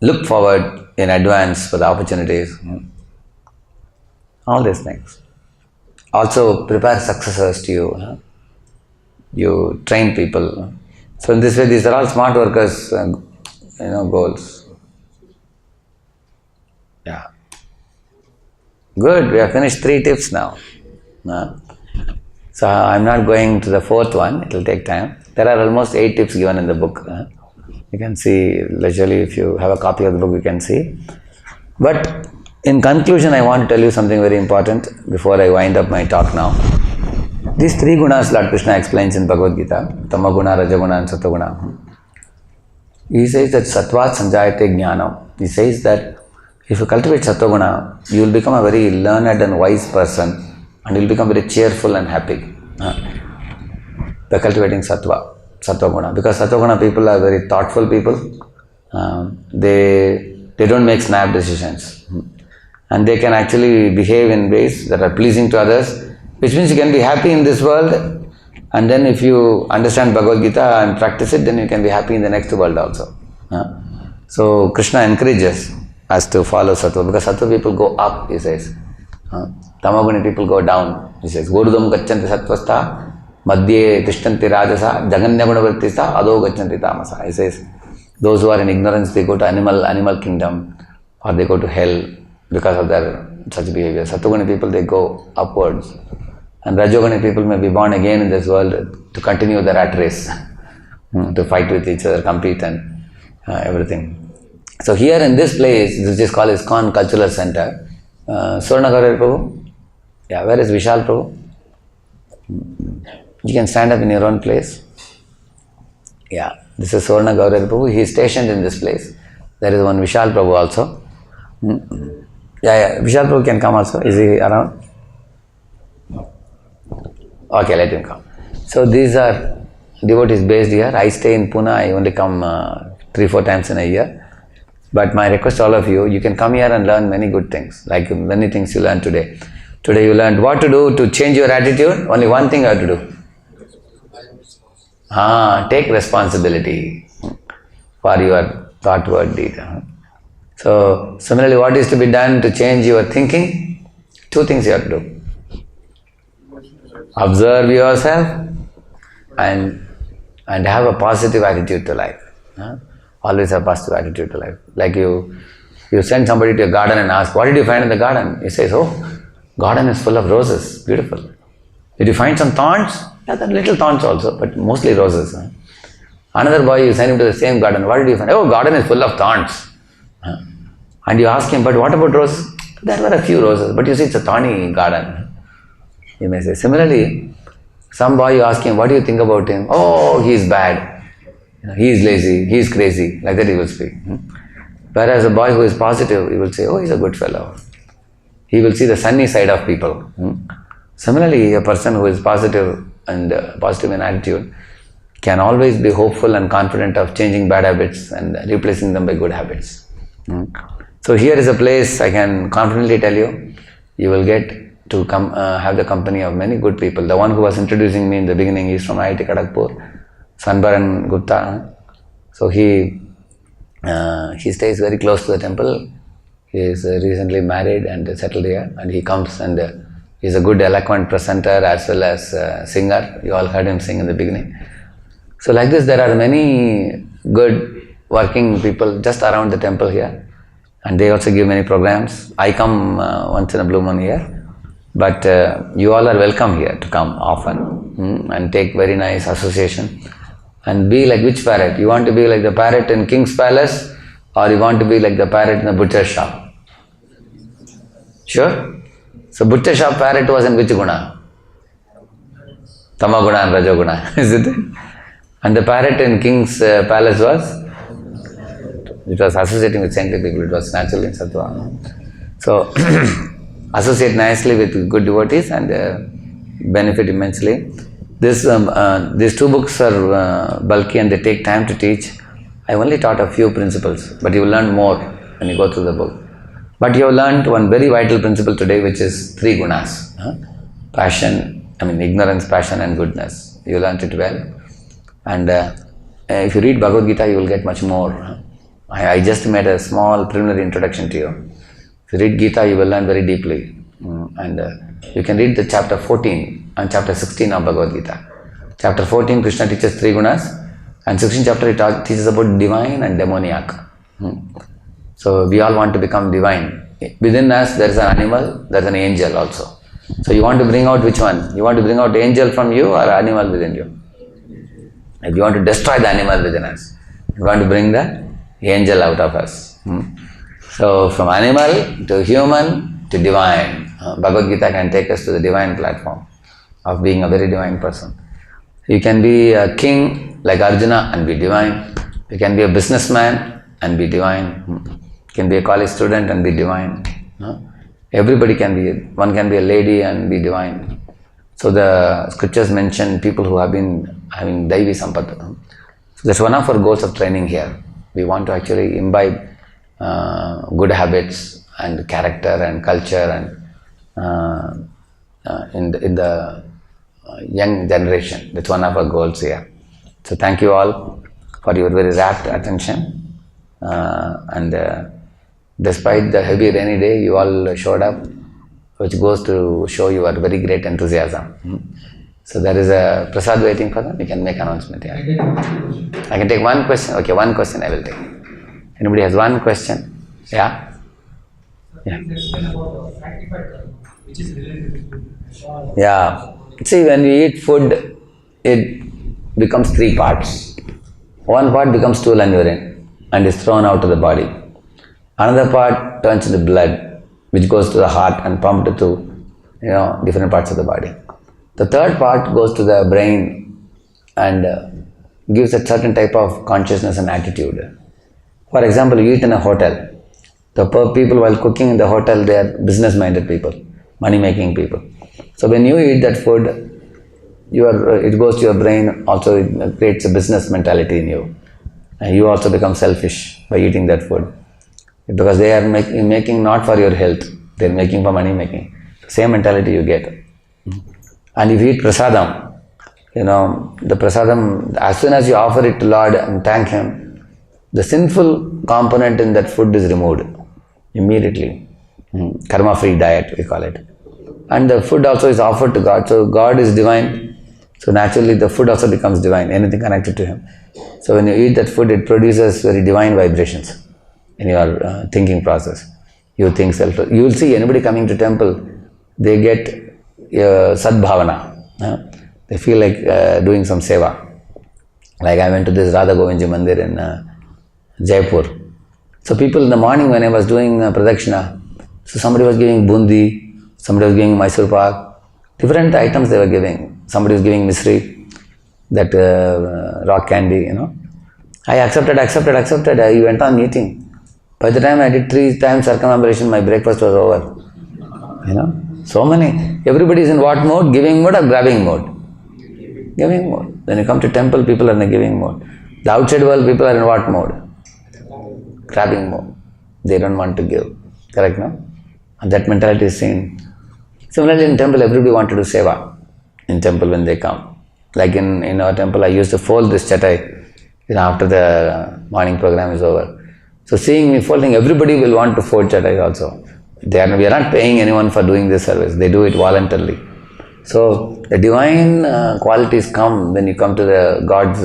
Look forward in advance for the opportunities. All these things. Also prepare successors to you. You train people. So in this way, these are all smart workers, goals. Yeah. Good. We have finished 3 tips now. So I'm not going to the 4th one. It will take time. There are almost 8 tips given in the book. You can see leisurely. If you have a copy of the book, you can see. But in conclusion, I want to tell you something very important before I wind up my talk now. These 3 gunas Lord Krishna explains in Bhagavad Gita, Tamaguna, Rajaguna and Satoguna. He says that Sattvat Sanjayate Jnanam. He says that if you cultivate Satoguna, you will become a very learned and wise person and you will become very cheerful and happy by cultivating Satoguna. Because Satoguna people are very thoughtful people. They don't make snap decisions. And they can actually behave in ways that are pleasing to others, which means you can be happy in this world, and then if you understand Bhagavad Gita and practice it, then you can be happy in the next world also. So Krishna encourages us to follow Sattva, because Sattva people go up, he says. Tamaguni people go down, he says. Gurudam gachanti sattvastha, madhye tishtanti rajasa, jaganyaguna ado gachanti tamasa. He says, those who are in ignorance, they go to animal kingdom, or they go to hell because of their such behavior. Sattoguni people, they go upwards. And Rajoguni people may be born again in this world to continue the rat race, to fight with each other, compete and everything. So here in this place, which is called ISKCON Cultural Center, Swarnagarar Prabhu, yeah, where is Vishal Prabhu? You can stand up in your own place. Yeah, this is Swarnagarar Prabhu, he is stationed in this place. There is one Vishal Prabhu also. Yeah, Vishal Prabhu can come also. Is he around? Okay, let him come. So these are devotees based here. I stay in Pune. I only come 3-4 times in a year. But my request to all of you, you can come here and learn many good things. Like many things you learned today. Today you learned what to do to change your attitude. Only one thing you have to do. Take responsibility for your thought, word, deed. So similarly, what is to be done to change your thinking? 2 things you have to do. Observe yourself and have a positive attitude to life. Always have a positive attitude to life. Like you send somebody to a garden and ask, what did you find in the garden? He says, garden is full of roses, beautiful. Did you find some thorns? Yeah, there are little thorns also, but mostly roses. Another boy, you send him to the same garden, what did you find? Garden is full of thorns. And you ask him, but what about roses? There were a few roses, but you see it's a thorny garden. You may say. Similarly, some boy you ask him, what do you think about him? He is bad. He is lazy, he is crazy. Like that he will speak. Whereas a boy who is positive, he will say, he's a good fellow. He will see the sunny side of people. Similarly, a person who is positive and positive in attitude can always be hopeful and confident of changing bad habits and replacing them by good habits. So here is a place I can confidently tell you, you will get to come have the company of many good people. The one who was introducing me in the beginning is from IIT Kharagpur, Sanbaran Gupta. So he stays very close to the temple. He is recently married and settled here, and he comes and he is a good eloquent presenter as well as singer. You all heard him sing in the beginning. So like this, there are many good working people just around the temple here, and they also give many programs. I come once in a blue moon here. But you all are welcome here to come often and take very nice association and be like which parrot? You want to be like the parrot in King's Palace, or you want to be like the parrot in the butcher shop? Sure? So butcher shop parrot was in which guna? Tamaguna and Rajoguna, isn't it? And the parrot in King's Palace was? It was associating with saintly people, it was naturally in Sattva. So associate nicely with good devotees and benefit immensely. These two books are bulky and they take time to teach. I only taught a few principles, but you will learn more when you go through the book. But you have learned one very vital principle today, which is three gunas. Passion, ignorance, passion and goodness. You learned it well. And if you read Bhagavad Gita, you will get much more. I just made a small preliminary introduction to you. If you read Gita, you will learn very deeply. And you can read the chapter 14 and chapter 16 of Bhagavad Gita. Chapter 14, Krishna teaches three gunas. And 16th chapter, it teaches about divine and demoniac. So we all want to become divine. Within us, there is an animal, there is an angel also. So you want to bring out which one? You want to bring out angel from you or animal within you? If you want to destroy the animal within us, you want to bring the angel out of us. So from animal to human to divine. Bhagavad Gita can take us to the divine platform of being a very divine person. You can be a king like Arjuna and be divine. You can be a businessman and be divine. You can be a college student and be divine. Everybody can be, one can be a lady and be divine. So the scriptures mention people who have been having Daivi Sampat. So that's one of our goals of training here. We want to actually imbibe good habits and character and culture and in the young generation. That's one of our goals here. So thank you all for your very rapt attention. Despite the heavy rainy day, you all showed up, which goes to show your very great enthusiasm. So there is a prasad waiting for them. You can make announcement here. I can take one question. Okay, one question I will take. Anybody has one question? Yeah? Yeah. Yeah. See, when we eat food, it becomes three parts. One part becomes stool and urine and is thrown out of the body. Another part turns into blood, which goes to the heart and pumped to different parts of the body. The third part goes to the brain and gives a certain type of consciousness and attitude. For example, you eat in a hotel. The people while cooking in the hotel, they are business-minded people, money-making people. So when you eat that food, it goes to your brain, also it creates a business mentality in you. And you also become selfish by eating that food. Because they are making not for your health, they are making for money making. Same mentality you get. And if you eat prasadam, the prasadam, as soon as you offer it to Lord and thank Him, the sinful component in that food is removed immediately. Karma-free diet, we call it. And the food also is offered to God. So God is divine. So naturally the food also becomes divine, anything connected to Him. So when you eat that food, it produces very divine vibrations in your thinking process. You think self. You will see anybody coming to temple, they get sadbhavana. They feel like doing some seva. Like I went to this Radha Govindji Mandir in Jaipur. So people in the morning when I was doing pradakshina, so somebody was giving bundi, somebody was giving Mysore pak, different items they were giving. Somebody was giving misri, that rock candy, I accepted. I went on eating. By the time I did 3 times circumambulation, my breakfast was over. So many. Everybody is in what mode? Giving mode or grabbing mode? Giving mode. When you come to temple, people are in a giving mode. The outside world, people are in what mode? Grabbing mode. They don't want to give. Correct, no? And that mentality is seen. Similarly, in temple, everybody want to do seva. In temple when they come. Like in our temple, I used to fold this chatai, after the morning program is over. So seeing me folding, everybody will want to fold chatai also. We are not paying anyone for doing this service. They do it voluntarily. So the divine qualities come when you come to the God's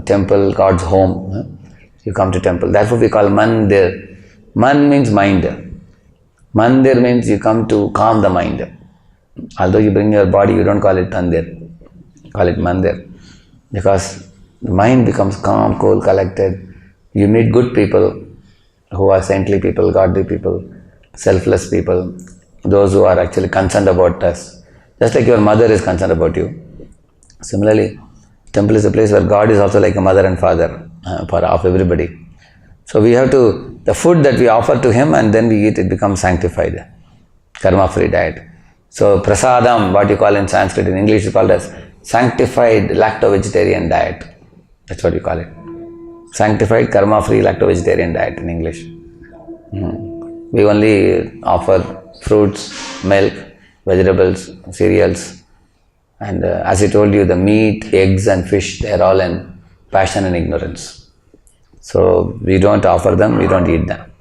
temple, God's home. You come to temple. Therefore we call mandir. Man means mind. Mandir means you come to calm the mind. Although you bring your body, you don't call it tandir. Call it mandir. Because the mind becomes calm, cool, collected. You meet good people who are saintly people, godly people, selfless people, those who are actually concerned about us. Just like your mother is concerned about you. Similarly, temple is a place where God is also like a mother and father of everybody. So we have to, the food that we offer to Him and then we eat, it becomes sanctified. karma-free diet. So prasadam, what you call in Sanskrit, in English is called as sanctified lacto-vegetarian diet. That's what you call it. Sanctified karma-free lacto-vegetarian diet in English. We only offer fruits, milk, vegetables, cereals, and as I told you, the meat, eggs and fish, they are all in passion and ignorance. So we don't offer them, we don't eat them.